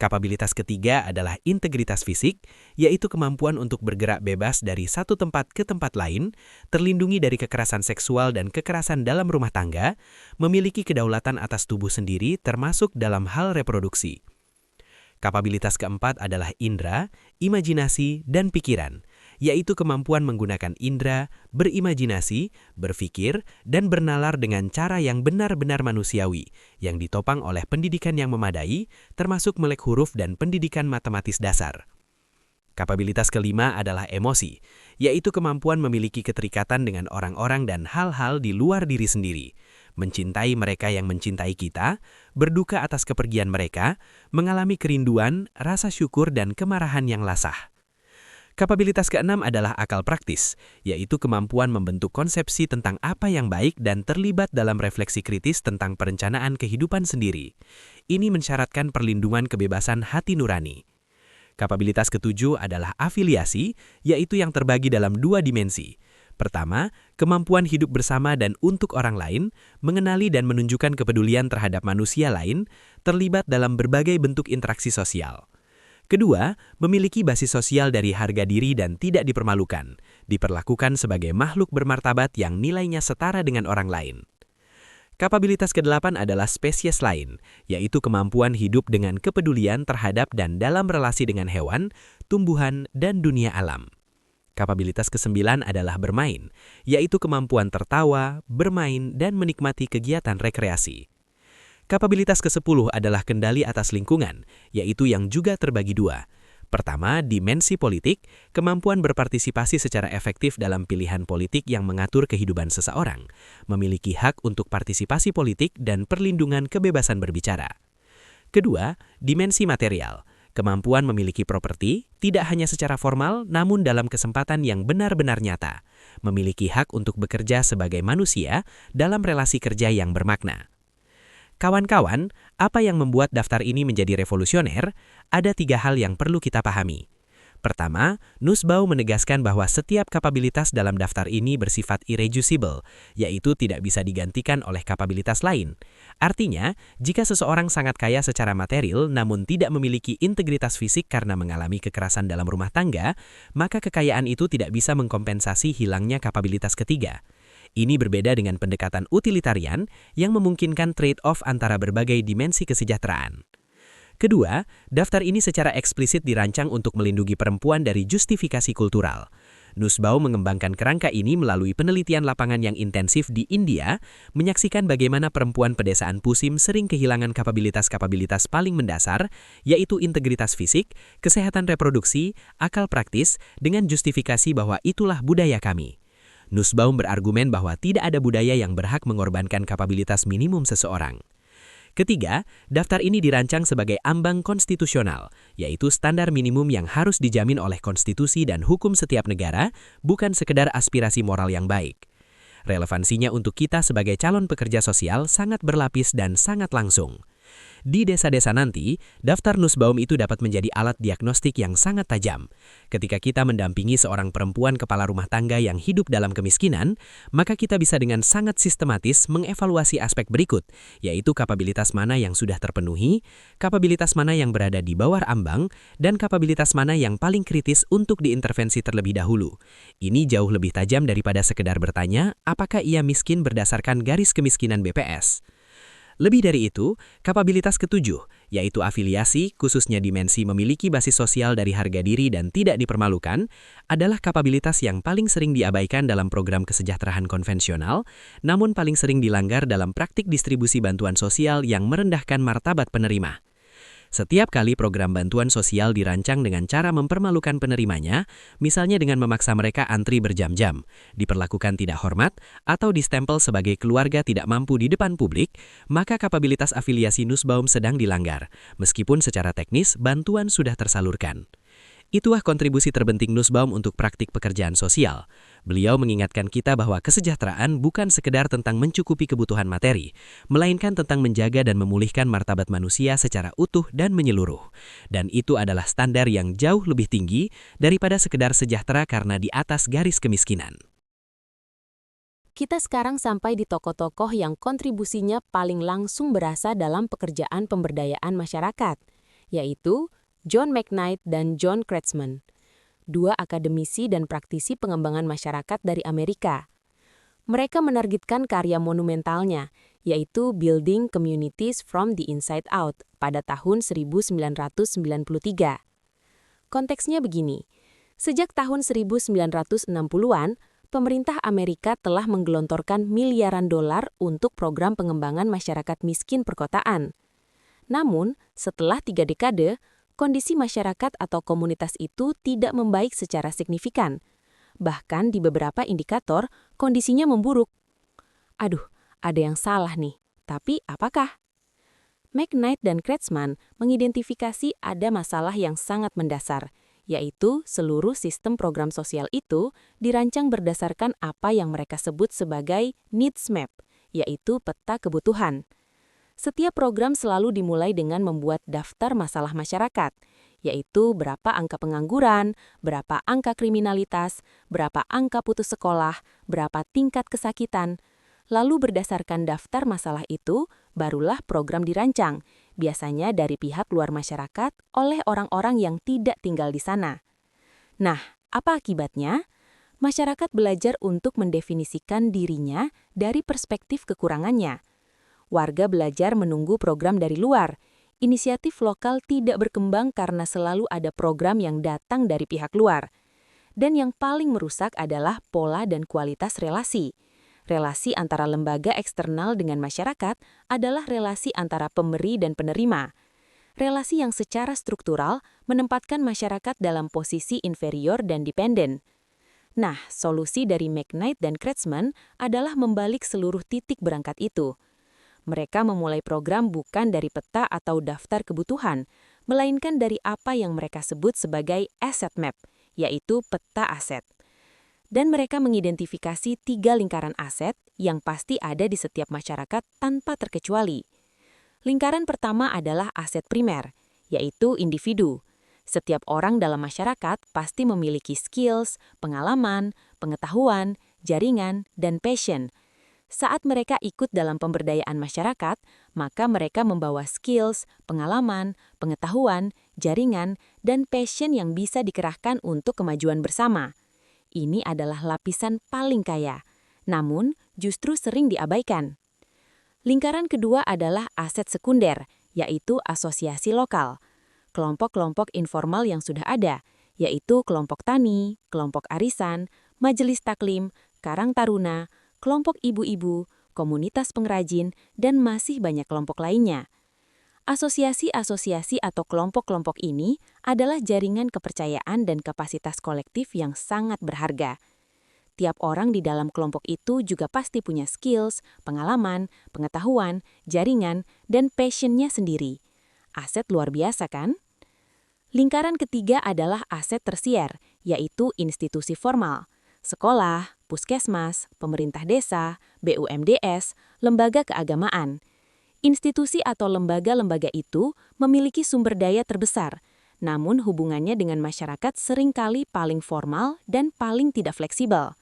S5: Kapabilitas ketiga adalah integritas fisik, yaitu kemampuan untuk bergerak bebas dari satu tempat ke tempat lain, terlindungi dari kekerasan seksual dan kekerasan dalam rumah tangga, memiliki kedaulatan atas tubuh sendiri termasuk dalam hal reproduksi. Kapabilitas keempat adalah indera, imajinasi, dan pikiran, yaitu kemampuan menggunakan indera, berimajinasi, berpikir, dan bernalar dengan cara yang benar-benar manusiawi, yang ditopang oleh pendidikan yang memadai, termasuk melek huruf dan pendidikan matematis dasar. Kapabilitas kelima adalah emosi, yaitu kemampuan memiliki keterikatan dengan orang-orang dan hal-hal di luar diri sendiri, mencintai mereka yang mencintai kita, berduka atas kepergian mereka, mengalami kerinduan, rasa syukur, dan kemarahan yang lasah. Kapabilitas keenam adalah akal praktis, yaitu kemampuan membentuk konsepsi tentang apa yang baik dan terlibat dalam refleksi kritis tentang perencanaan kehidupan sendiri. Ini mensyaratkan perlindungan kebebasan hati nurani. Kapabilitas ketujuh adalah afiliasi, yaitu yang terbagi dalam dua dimensi. Pertama, kemampuan hidup bersama dan untuk orang lain, mengenali dan menunjukkan kepedulian terhadap manusia lain, terlibat dalam berbagai bentuk interaksi sosial. Kedua, memiliki basis sosial dari harga diri dan tidak dipermalukan, diperlakukan sebagai makhluk bermartabat yang nilainya setara dengan orang lain. Kapabilitas kedelapan adalah spesies lain, yaitu kemampuan hidup dengan kepedulian terhadap dan dalam relasi dengan hewan, tumbuhan, dan dunia alam. Kapabilitas kesembilan adalah bermain, yaitu kemampuan tertawa, bermain, dan menikmati kegiatan rekreasi. Kapabilitas ke-10 adalah kendali atas lingkungan, yaitu yang juga terbagi dua. Pertama, dimensi politik, kemampuan berpartisipasi secara efektif dalam pilihan politik yang mengatur kehidupan seseorang, memiliki hak untuk partisipasi politik dan perlindungan kebebasan berbicara. Kedua, dimensi material, kemampuan memiliki properti, tidak hanya secara formal namun dalam kesempatan yang benar-benar nyata, memiliki hak untuk bekerja sebagai manusia dalam relasi kerja yang bermakna. Kawan-kawan, apa yang membuat daftar ini menjadi revolusioner? Ada 3 hal yang perlu kita pahami. Pertama, Nussbaum menegaskan bahwa setiap kapabilitas dalam daftar ini bersifat irreducible, yaitu tidak bisa digantikan oleh kapabilitas lain. Artinya, jika seseorang sangat kaya secara material namun tidak memiliki integritas fisik karena mengalami kekerasan dalam rumah tangga, maka kekayaan itu tidak bisa mengkompensasi hilangnya kapabilitas ketiga. Ini berbeda dengan pendekatan utilitarian yang memungkinkan trade-off antara berbagai dimensi kesejahteraan. Kedua, daftar ini secara eksplisit dirancang untuk melindungi perempuan dari justifikasi kultural. Nussbaum mengembangkan kerangka ini melalui penelitian lapangan yang intensif di India, menyaksikan bagaimana perempuan pedesaan Pusim sering kehilangan kapabilitas-kapabilitas paling mendasar, yaitu integritas fisik, kesehatan reproduksi, akal praktis, dengan justifikasi bahwa itulah budaya kami. Nussbaum berargumen bahwa tidak ada budaya yang berhak mengorbankan kapabilitas minimum seseorang. Ketiga, daftar ini dirancang sebagai ambang konstitusional, yaitu standar minimum yang harus dijamin oleh konstitusi dan hukum setiap negara, bukan sekedar aspirasi moral yang baik. Relevansinya untuk kita sebagai calon pekerja sosial sangat berlapis dan sangat langsung. Di desa-desa nanti, daftar Nussbaum itu dapat menjadi alat diagnostik yang sangat tajam. Ketika kita mendampingi seorang perempuan kepala rumah tangga yang hidup dalam kemiskinan, maka kita bisa dengan sangat sistematis mengevaluasi aspek berikut, yaitu kapabilitas mana yang sudah terpenuhi, kapabilitas mana yang berada di bawah ambang, dan kapabilitas mana yang paling kritis untuk diintervensi terlebih dahulu. Ini jauh lebih tajam daripada sekedar bertanya apakah ia miskin berdasarkan garis kemiskinan BPS. Lebih dari itu, kapabilitas ketujuh, yaitu afiliasi, khususnya dimensi memiliki basis sosial dari harga diri dan tidak dipermalukan, adalah kapabilitas yang paling sering diabaikan dalam program kesejahteraan konvensional, namun paling sering dilanggar dalam praktik distribusi bantuan sosial yang merendahkan martabat penerima. Setiap kali program bantuan sosial dirancang dengan cara mempermalukan penerimanya, misalnya dengan memaksa mereka antri berjam-jam, diperlakukan tidak hormat, atau distempel sebagai keluarga tidak mampu di depan publik, maka kapabilitas afiliasi Nussbaum sedang dilanggar, meskipun secara teknis bantuan sudah tersalurkan. Itulah kontribusi terpenting Nussbaum untuk praktik pekerjaan sosial. Beliau mengingatkan kita bahwa kesejahteraan bukan sekedar tentang mencukupi kebutuhan materi, melainkan tentang menjaga dan memulihkan martabat manusia secara utuh dan menyeluruh. Dan itu adalah standar yang jauh lebih tinggi daripada sekedar sejahtera karena di atas garis kemiskinan.
S1: Kita sekarang sampai di tokoh-tokoh yang kontribusinya paling langsung berasa dalam pekerjaan pemberdayaan masyarakat, yaitu John McKnight dan John Kretsman, dua akademisi dan praktisi pengembangan masyarakat dari Amerika. Mereka menargetkan karya monumentalnya, yaitu Building Communities from the Inside Out pada tahun 1993. Konteksnya begini, sejak tahun 1960-an, pemerintah Amerika telah menggelontorkan miliaran dolar untuk program pengembangan masyarakat miskin perkotaan. Namun, setelah 3 dekade, kondisi masyarakat atau komunitas itu tidak membaik secara signifikan. Bahkan di beberapa indikator, kondisinya memburuk. Aduh, ada yang salah nih. Tapi apakah? McKnight dan Kretsman mengidentifikasi ada masalah yang sangat mendasar, yaitu seluruh sistem program sosial itu dirancang berdasarkan apa yang mereka sebut sebagai needs map, yaitu peta kebutuhan. Setiap program selalu dimulai dengan membuat daftar masalah masyarakat, yaitu berapa angka pengangguran, berapa angka kriminalitas, berapa angka putus sekolah, berapa tingkat kesakitan. Lalu berdasarkan daftar masalah itu, barulah program dirancang, biasanya dari pihak luar masyarakat oleh orang-orang yang tidak tinggal di sana. Nah, apa akibatnya? Masyarakat belajar untuk mendefinisikan dirinya dari perspektif kekurangannya. Warga belajar menunggu program dari luar. Inisiatif lokal tidak berkembang karena selalu ada program yang datang dari pihak luar. Dan yang paling merusak adalah pola dan kualitas relasi. Relasi antara lembaga eksternal dengan masyarakat adalah relasi antara pemberi dan penerima. Relasi yang secara struktural menempatkan masyarakat dalam posisi inferior dan dependen. Nah, solusi dari McKnight dan Kretsman adalah membalik seluruh titik berangkat itu. Mereka memulai program bukan dari peta atau daftar kebutuhan, melainkan dari apa yang mereka sebut sebagai asset map, yaitu peta aset. Dan mereka mengidentifikasi 3 lingkaran aset yang pasti ada di setiap masyarakat tanpa terkecuali. Lingkaran pertama adalah aset primer, yaitu individu. Setiap orang dalam masyarakat pasti memiliki skills, pengalaman, pengetahuan, jaringan, dan passion. Saat mereka ikut dalam pemberdayaan masyarakat, maka mereka membawa skills, pengalaman, pengetahuan, jaringan, dan passion yang bisa dikerahkan untuk kemajuan bersama. Ini adalah lapisan paling kaya, namun justru sering diabaikan. Lingkaran kedua adalah aset sekunder, yaitu asosiasi lokal. Kelompok-kelompok informal yang sudah ada, yaitu kelompok tani, kelompok arisan, majelis taklim, karang taruna, kelompok ibu-ibu, komunitas pengrajin, dan masih banyak kelompok lainnya. Asosiasi-asosiasi atau kelompok-kelompok ini adalah jaringan kepercayaan dan kapasitas kolektif yang sangat berharga. Tiap orang di dalam kelompok itu juga pasti punya skills, pengalaman, pengetahuan, jaringan, dan passion-nya sendiri. Aset luar biasa kan? Lingkaran ketiga adalah aset tersier, yaitu institusi formal. Sekolah, puskesmas, pemerintah desa, BUMDes, lembaga keagamaan. Institusi atau lembaga-lembaga itu memiliki sumber daya terbesar, namun hubungannya dengan masyarakat seringkali paling formal dan paling tidak fleksibel.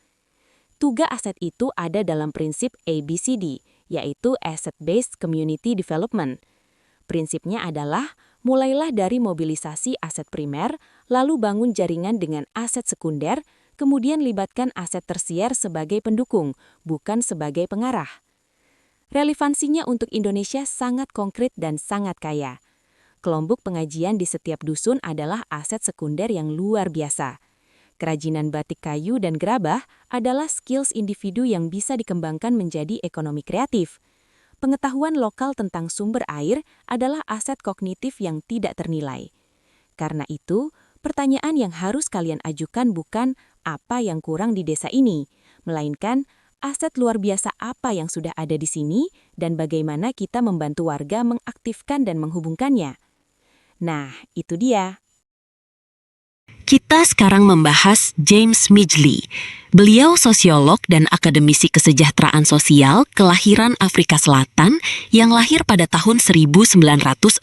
S1: Tugas aset itu ada dalam prinsip ABCD, yaitu Asset-Based Community Development. Prinsipnya adalah, mulailah dari mobilisasi aset primer, lalu bangun jaringan dengan aset sekunder, kemudian libatkan aset tersier sebagai pendukung, bukan sebagai pengarah. Relevansinya untuk Indonesia sangat konkret dan sangat kaya. Kelompok pengajian di setiap dusun adalah aset sekunder yang luar biasa. Kerajinan batik kayu dan gerabah adalah skills individu yang bisa dikembangkan menjadi ekonomi kreatif. Pengetahuan lokal tentang sumber air adalah aset kognitif yang tidak ternilai. Karena itu, pertanyaan yang harus kalian ajukan bukan apa yang kurang di desa ini, melainkan aset luar biasa apa yang sudah ada di sini dan bagaimana kita membantu warga mengaktifkan dan menghubungkannya. Nah, itu dia.
S6: Kita sekarang membahas James Midgley. Beliau sosiolog dan akademisi kesejahteraan sosial kelahiran Afrika Selatan yang lahir pada tahun 1941.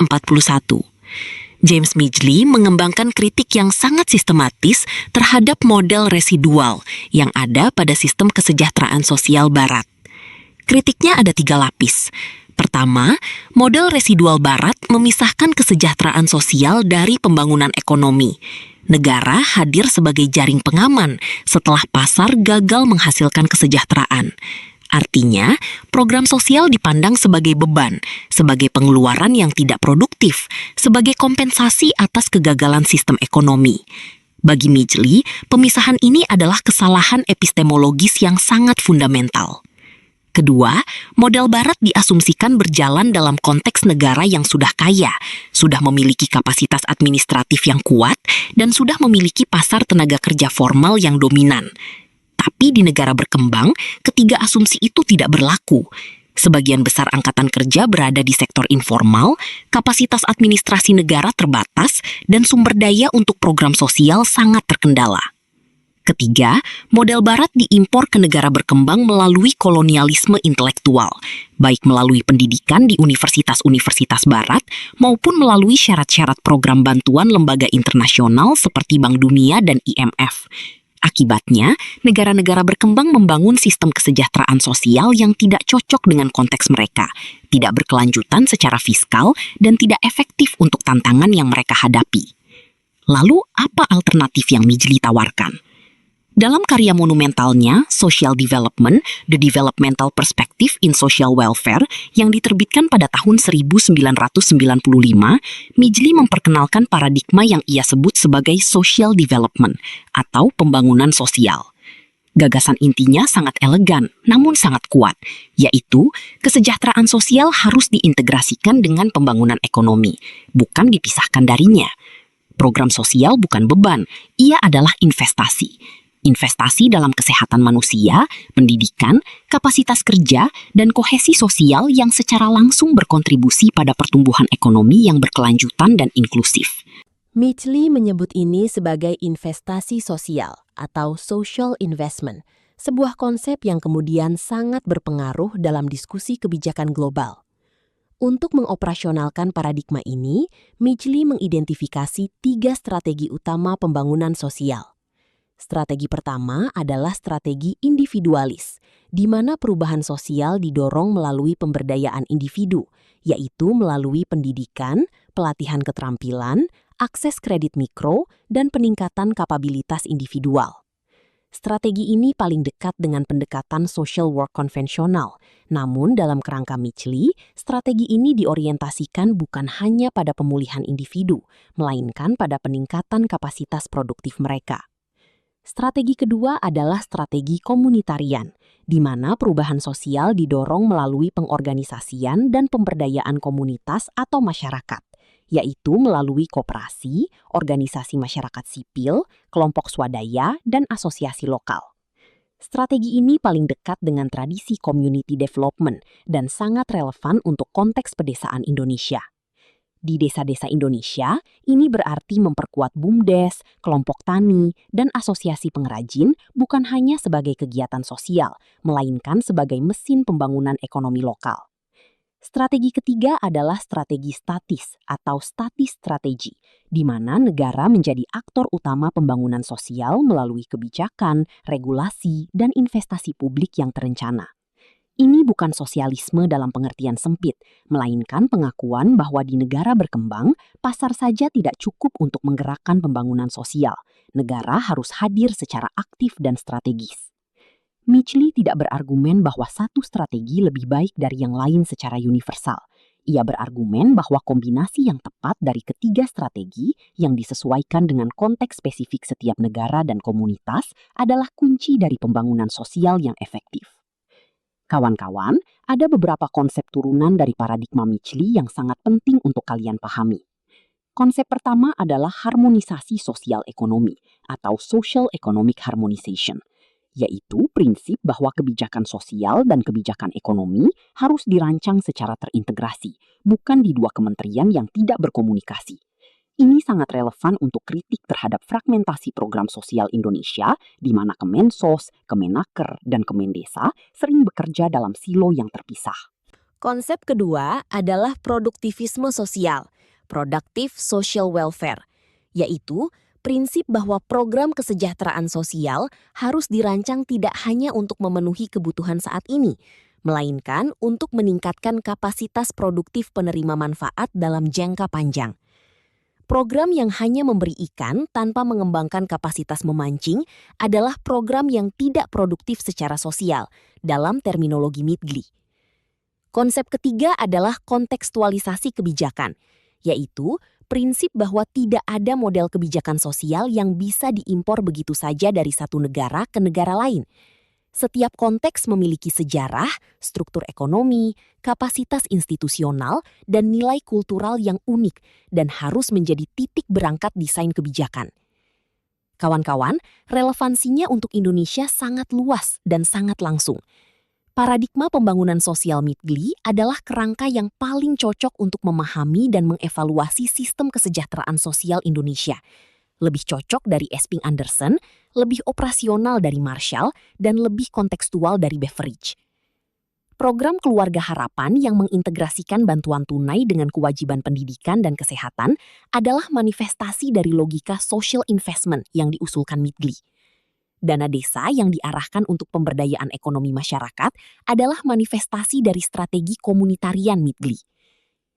S6: James Midgley mengembangkan kritik yang sangat sistematis terhadap model residual yang ada pada sistem kesejahteraan sosial Barat. Kritiknya ada 3 lapis. Pertama, model residual Barat memisahkan kesejahteraan sosial dari pembangunan ekonomi. Negara hadir sebagai jaring pengaman setelah pasar gagal menghasilkan kesejahteraan. Artinya, program sosial dipandang sebagai beban, sebagai pengeluaran yang tidak produktif, sebagai kompensasi atas kegagalan sistem ekonomi. Bagi Midgley, pemisahan ini adalah kesalahan epistemologis yang sangat fundamental. Kedua, model Barat diasumsikan berjalan dalam konteks negara yang sudah kaya, sudah memiliki kapasitas administratif yang kuat, dan sudah memiliki pasar tenaga kerja formal yang dominan. Tapi di negara berkembang, ketiga asumsi itu tidak berlaku. Sebagian besar angkatan kerja berada di sektor informal, kapasitas administrasi negara terbatas, dan sumber daya untuk program sosial sangat terkendala. Ketiga, model Barat diimpor ke negara berkembang melalui kolonialisme intelektual, baik melalui pendidikan di universitas-universitas Barat maupun melalui syarat-syarat program bantuan lembaga internasional seperti Bank Dunia dan IMF. Akibatnya, negara-negara berkembang membangun sistem kesejahteraan sosial yang tidak cocok dengan konteks mereka, tidak berkelanjutan secara fiskal, dan tidak efektif untuk tantangan yang mereka hadapi. Lalu, apa alternatif yang Midgley tawarkan? Dalam karya monumentalnya, Social Development, The Developmental Perspective in Social Welfare, yang diterbitkan pada tahun 1995, Midgley memperkenalkan paradigma yang ia sebut sebagai social development, atau pembangunan sosial. Gagasan intinya sangat elegan, namun sangat kuat, yaitu kesejahteraan sosial harus diintegrasikan dengan pembangunan ekonomi, bukan dipisahkan darinya. Program sosial bukan beban, ia adalah investasi. Investasi dalam kesehatan manusia, pendidikan, kapasitas kerja, dan kohesi sosial yang secara langsung berkontribusi pada pertumbuhan ekonomi yang berkelanjutan dan inklusif.
S7: Midgley menyebut ini sebagai investasi sosial atau social investment, sebuah konsep yang kemudian sangat berpengaruh dalam diskusi kebijakan global. Untuk mengoperasionalkan paradigma ini, Midgley mengidentifikasi 3 strategi utama pembangunan sosial. Strategi pertama adalah strategi individualis, di mana perubahan sosial didorong melalui pemberdayaan individu, yaitu melalui pendidikan, pelatihan keterampilan, akses kredit mikro, dan peningkatan kapabilitas individual. Strategi ini paling dekat dengan pendekatan social work konvensional. Namun dalam kerangka Midgley, strategi ini diorientasikan bukan hanya pada pemulihan individu, melainkan pada peningkatan kapasitas produktif mereka. Strategi kedua adalah strategi komunitarian, di mana perubahan sosial didorong melalui pengorganisasian dan pemberdayaan komunitas atau masyarakat, yaitu melalui koperasi, organisasi masyarakat sipil, kelompok swadaya, dan asosiasi lokal. Strategi ini paling dekat dengan tradisi community development dan sangat relevan untuk konteks pedesaan Indonesia. Di desa-desa Indonesia, ini berarti memperkuat BUMDes, kelompok tani, dan asosiasi pengrajin bukan hanya sebagai kegiatan sosial, melainkan sebagai mesin pembangunan ekonomi lokal. Strategi ketiga adalah strategi statis atau statis strategi, di mana negara menjadi aktor utama pembangunan sosial melalui kebijakan, regulasi, dan investasi publik yang terencana. Ini bukan sosialisme dalam pengertian sempit, melainkan pengakuan bahwa di negara berkembang, pasar saja tidak cukup untuk menggerakkan pembangunan sosial. Negara harus hadir secara aktif dan strategis. Midgley tidak berargumen bahwa satu strategi lebih baik dari yang lain secara universal. Ia berargumen bahwa kombinasi yang tepat dari ketiga strategi yang disesuaikan dengan konteks spesifik setiap negara dan komunitas adalah kunci dari pembangunan sosial yang efektif. Kawan-kawan, ada beberapa konsep turunan dari paradigma Midgley yang sangat penting untuk kalian pahami. Konsep pertama adalah harmonisasi sosial ekonomi atau social economic harmonization, yaitu prinsip bahwa kebijakan sosial dan kebijakan ekonomi harus dirancang secara terintegrasi, bukan di dua kementerian yang tidak berkomunikasi. Ini sangat relevan untuk kritik terhadap fragmentasi program sosial Indonesia, di mana Kemensos, Kemenaker, dan Kemendesa sering bekerja dalam silo yang terpisah.
S6: Konsep kedua adalah produktivisme sosial, productive social welfare, yaitu prinsip bahwa program kesejahteraan sosial harus dirancang tidak hanya untuk memenuhi kebutuhan saat ini, melainkan untuk meningkatkan kapasitas produktif penerima manfaat dalam jangka panjang. Program yang hanya memberi ikan tanpa mengembangkan kapasitas memancing adalah program yang tidak produktif secara sosial, dalam terminologi Midgley. Konsep ketiga adalah kontekstualisasi kebijakan, yaitu prinsip bahwa tidak ada model kebijakan sosial yang bisa diimpor begitu saja dari satu negara ke negara lain. Setiap konteks memiliki sejarah, struktur ekonomi, kapasitas institusional, dan nilai kultural yang unik dan harus menjadi titik berangkat desain kebijakan. Kawan-kawan, relevansinya untuk Indonesia sangat luas dan sangat langsung. Paradigma pembangunan sosial Midgley adalah kerangka yang paling cocok untuk memahami dan mengevaluasi sistem kesejahteraan sosial Indonesia. Lebih cocok dari Esping Anderson, lebih operasional dari Marshall, dan lebih kontekstual dari Beveridge. Program Keluarga Harapan yang mengintegrasikan bantuan tunai dengan kewajiban pendidikan dan kesehatan adalah manifestasi dari logika social investment yang diusulkan Midgley. Dana desa yang diarahkan untuk pemberdayaan ekonomi masyarakat adalah manifestasi dari strategi komunitarian Midgley.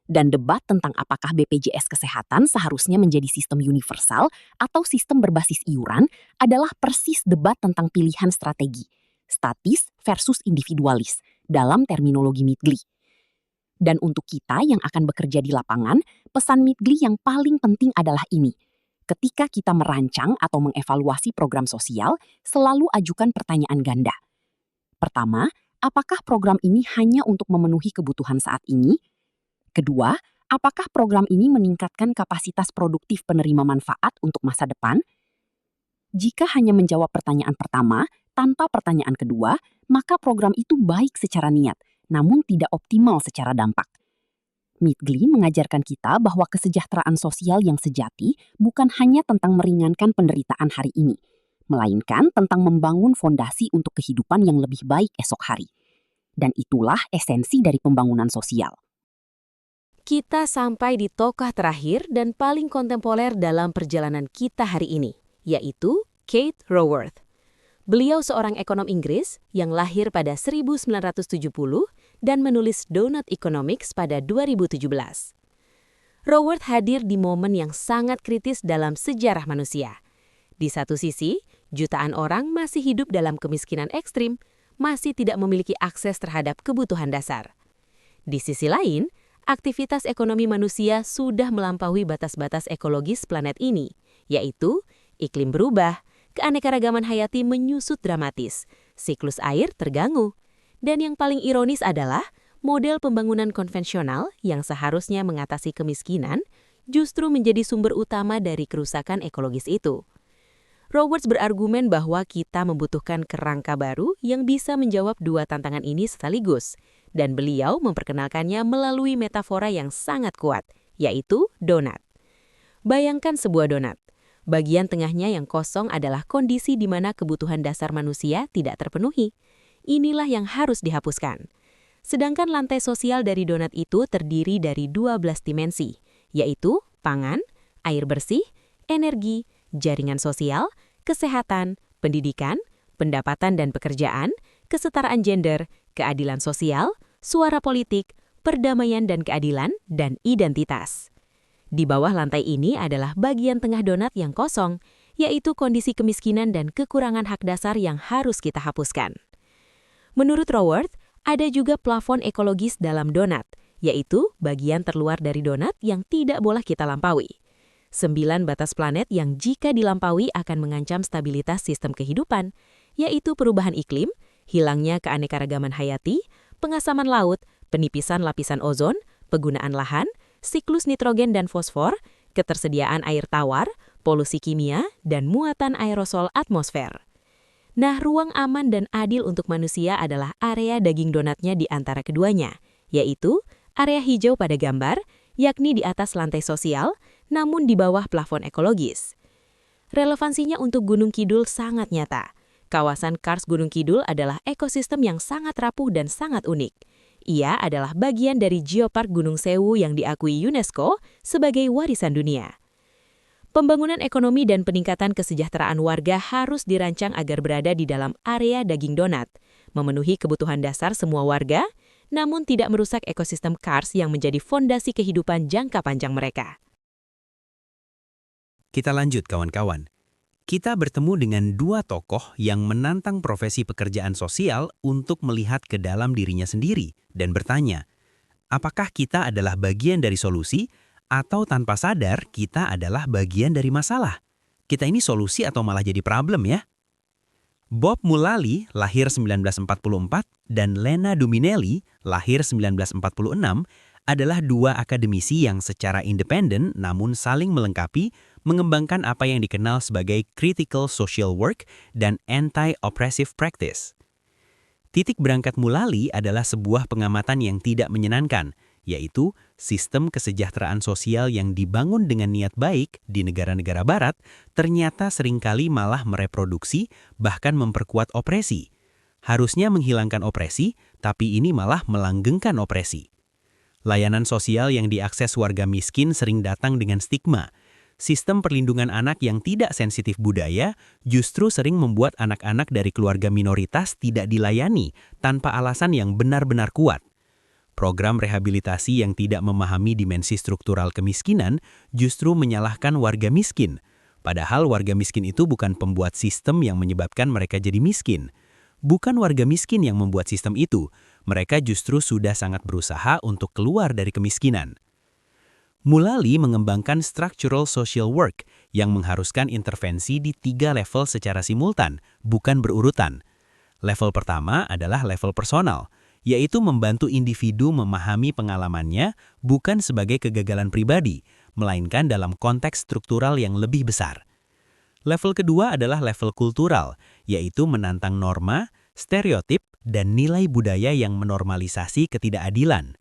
S6: Dan debat tentang apakah BPJS Kesehatan seharusnya menjadi sistem universal atau sistem berbasis iuran adalah persis debat tentang pilihan strategi, statis versus individualis, dalam terminologi Midgley. Dan untuk kita yang akan bekerja di lapangan, pesan Midgley yang paling penting adalah ini. Ketika kita merancang atau mengevaluasi program sosial, selalu ajukan pertanyaan ganda. Pertama, apakah program ini hanya untuk memenuhi kebutuhan saat ini? Kedua, apakah program ini meningkatkan kapasitas produktif penerima manfaat untuk masa depan? Jika hanya menjawab pertanyaan pertama, tanpa pertanyaan kedua, maka program itu baik secara niat, namun tidak optimal secara dampak. Midgley mengajarkan kita bahwa kesejahteraan sosial yang sejati bukan hanya tentang meringankan penderitaan hari ini, melainkan tentang membangun fondasi untuk kehidupan yang lebih baik esok hari. Dan itulah esensi dari pembangunan sosial.
S1: Kita sampai di tokoh terakhir dan paling kontemporer dalam perjalanan kita hari ini, yaitu Kate Raworth. Beliau seorang ekonom Inggris yang lahir pada 1970 dan menulis Donut Economics pada 2017. Raworth hadir di momen yang sangat kritis dalam sejarah manusia. Di satu sisi, jutaan orang masih hidup dalam kemiskinan ekstrim, masih tidak memiliki akses terhadap kebutuhan dasar. Di sisi lain, aktivitas ekonomi manusia sudah melampaui batas-batas ekologis planet ini, yaitu iklim berubah, keanekaragaman hayati menyusut dramatis, siklus air terganggu, dan yang paling ironis adalah model pembangunan konvensional yang seharusnya mengatasi kemiskinan justru menjadi sumber utama dari kerusakan ekologis itu. Raworth berargumen bahwa kita membutuhkan kerangka baru yang bisa menjawab dua tantangan ini sekaligus, dan beliau memperkenalkannya melalui metafora yang sangat kuat, yaitu donat. Bayangkan sebuah donat. Bagian tengahnya yang kosong adalah kondisi di mana kebutuhan dasar manusia tidak terpenuhi. Inilah yang harus dihapuskan. Sedangkan lantai sosial dari donat itu terdiri dari 12 dimensi, yaitu pangan, air bersih, energi, jaringan sosial, kesehatan, pendidikan, pendapatan dan pekerjaan, kesetaraan gender, keadilan sosial, suara politik, perdamaian dan keadilan, dan identitas. Di bawah lantai ini adalah bagian tengah donat yang kosong, yaitu kondisi kemiskinan dan kekurangan hak dasar yang harus kita hapuskan. Menurut Raworth, ada juga plafon ekologis dalam donat, yaitu bagian terluar dari donat yang tidak boleh kita lampaui. 9 batas planet yang jika dilampaui akan mengancam stabilitas sistem kehidupan, yaitu perubahan iklim, hilangnya keanekaragaman hayati, pengasaman laut, penipisan lapisan ozon, penggunaan lahan, siklus nitrogen dan fosfor, ketersediaan air tawar, polusi kimia, dan muatan aerosol atmosfer. Nah, ruang aman dan adil untuk manusia adalah area daging donatnya di antara keduanya, yaitu area hijau pada gambar, yakni di atas lantai sosial, namun di bawah plafon ekologis. Relevansinya untuk Gunung Kidul sangat nyata. Kawasan Kars Gunung Kidul adalah ekosistem yang sangat rapuh dan sangat unik. Ia adalah bagian dari Geopark Gunung Sewu yang diakui UNESCO sebagai warisan dunia. Pembangunan ekonomi dan peningkatan kesejahteraan warga harus dirancang agar berada di dalam area daging donat, memenuhi kebutuhan dasar semua warga, namun tidak merusak ekosistem Kars yang menjadi fondasi kehidupan jangka panjang mereka.
S4: Kita lanjut kawan-kawan. Kita bertemu dengan dua tokoh yang menantang profesi pekerjaan sosial untuk melihat ke dalam dirinya sendiri dan bertanya, apakah kita adalah bagian dari solusi atau tanpa sadar kita adalah bagian dari masalah? Kita ini solusi atau malah jadi problem ya? Bob Mullally lahir 1944 dan Lena Duminelli lahir 1946 adalah dua akademisi yang secara independen namun saling melengkapi mengembangkan apa yang dikenal sebagai critical social work dan anti-oppressive practice. Titik berangkat Mullally adalah sebuah pengamatan yang tidak menyenangkan, yaitu sistem kesejahteraan sosial yang dibangun dengan niat baik di negara-negara barat ternyata seringkali malah mereproduksi bahkan memperkuat opresi. Harusnya menghilangkan opresi, tapi ini malah melanggengkan opresi. Layanan sosial yang diakses warga miskin sering datang dengan stigma. Sistem perlindungan anak yang tidak sensitif budaya justru sering membuat anak-anak dari keluarga minoritas tidak dilayani tanpa alasan yang benar-benar kuat. Program rehabilitasi yang tidak memahami dimensi struktural kemiskinan justru menyalahkan warga miskin. Padahal warga miskin itu bukan pembuat sistem yang menyebabkan mereka jadi miskin. Bukan warga miskin yang membuat sistem itu, mereka justru sudah sangat berusaha untuk keluar dari kemiskinan. Mullally mengembangkan structural social work yang mengharuskan intervensi di 3 level secara simultan, bukan berurutan. Level pertama adalah level personal, yaitu membantu individu memahami pengalamannya bukan sebagai kegagalan pribadi, melainkan dalam konteks struktural yang lebih besar. Level kedua adalah level kultural, yaitu menantang norma, stereotip, dan nilai budaya yang menormalisasi ketidakadilan.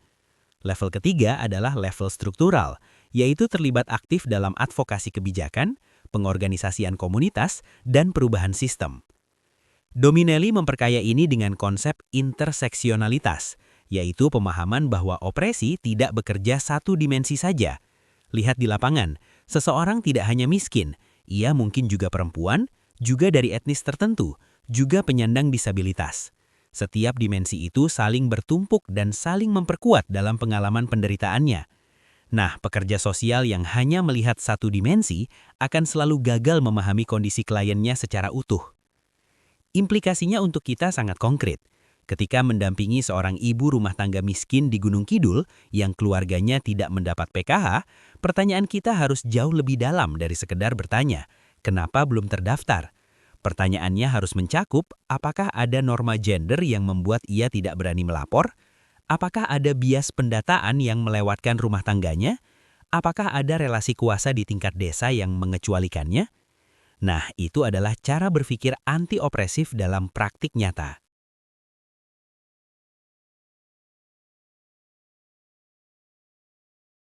S4: Level ketiga adalah level struktural, yaitu terlibat aktif dalam advokasi kebijakan, pengorganisasian komunitas, dan perubahan sistem. Duminelli memperkaya ini dengan konsep interseksionalitas, yaitu pemahaman bahwa opresi tidak bekerja satu dimensi saja. Lihat di lapangan, seseorang tidak hanya miskin, ia mungkin juga perempuan, juga dari etnis tertentu, juga penyandang disabilitas. Setiap dimensi itu saling bertumpuk dan saling memperkuat dalam pengalaman penderitaannya. Nah, pekerja sosial yang hanya melihat satu dimensi akan selalu gagal memahami kondisi kliennya secara utuh. Implikasinya untuk kita sangat konkret. Ketika mendampingi seorang ibu rumah tangga miskin di Gunung Kidul yang keluarganya tidak mendapat PKH, pertanyaan kita harus jauh lebih dalam dari sekedar bertanya, kenapa belum terdaftar? Pertanyaannya harus mencakup apakah ada norma gender yang membuat ia tidak berani melapor? Apakah ada bias pendataan yang melewatkan rumah tangganya? Apakah ada relasi kuasa di tingkat desa yang mengecualikannya? Nah, itu adalah cara berpikir anti-opresif dalam praktik nyata.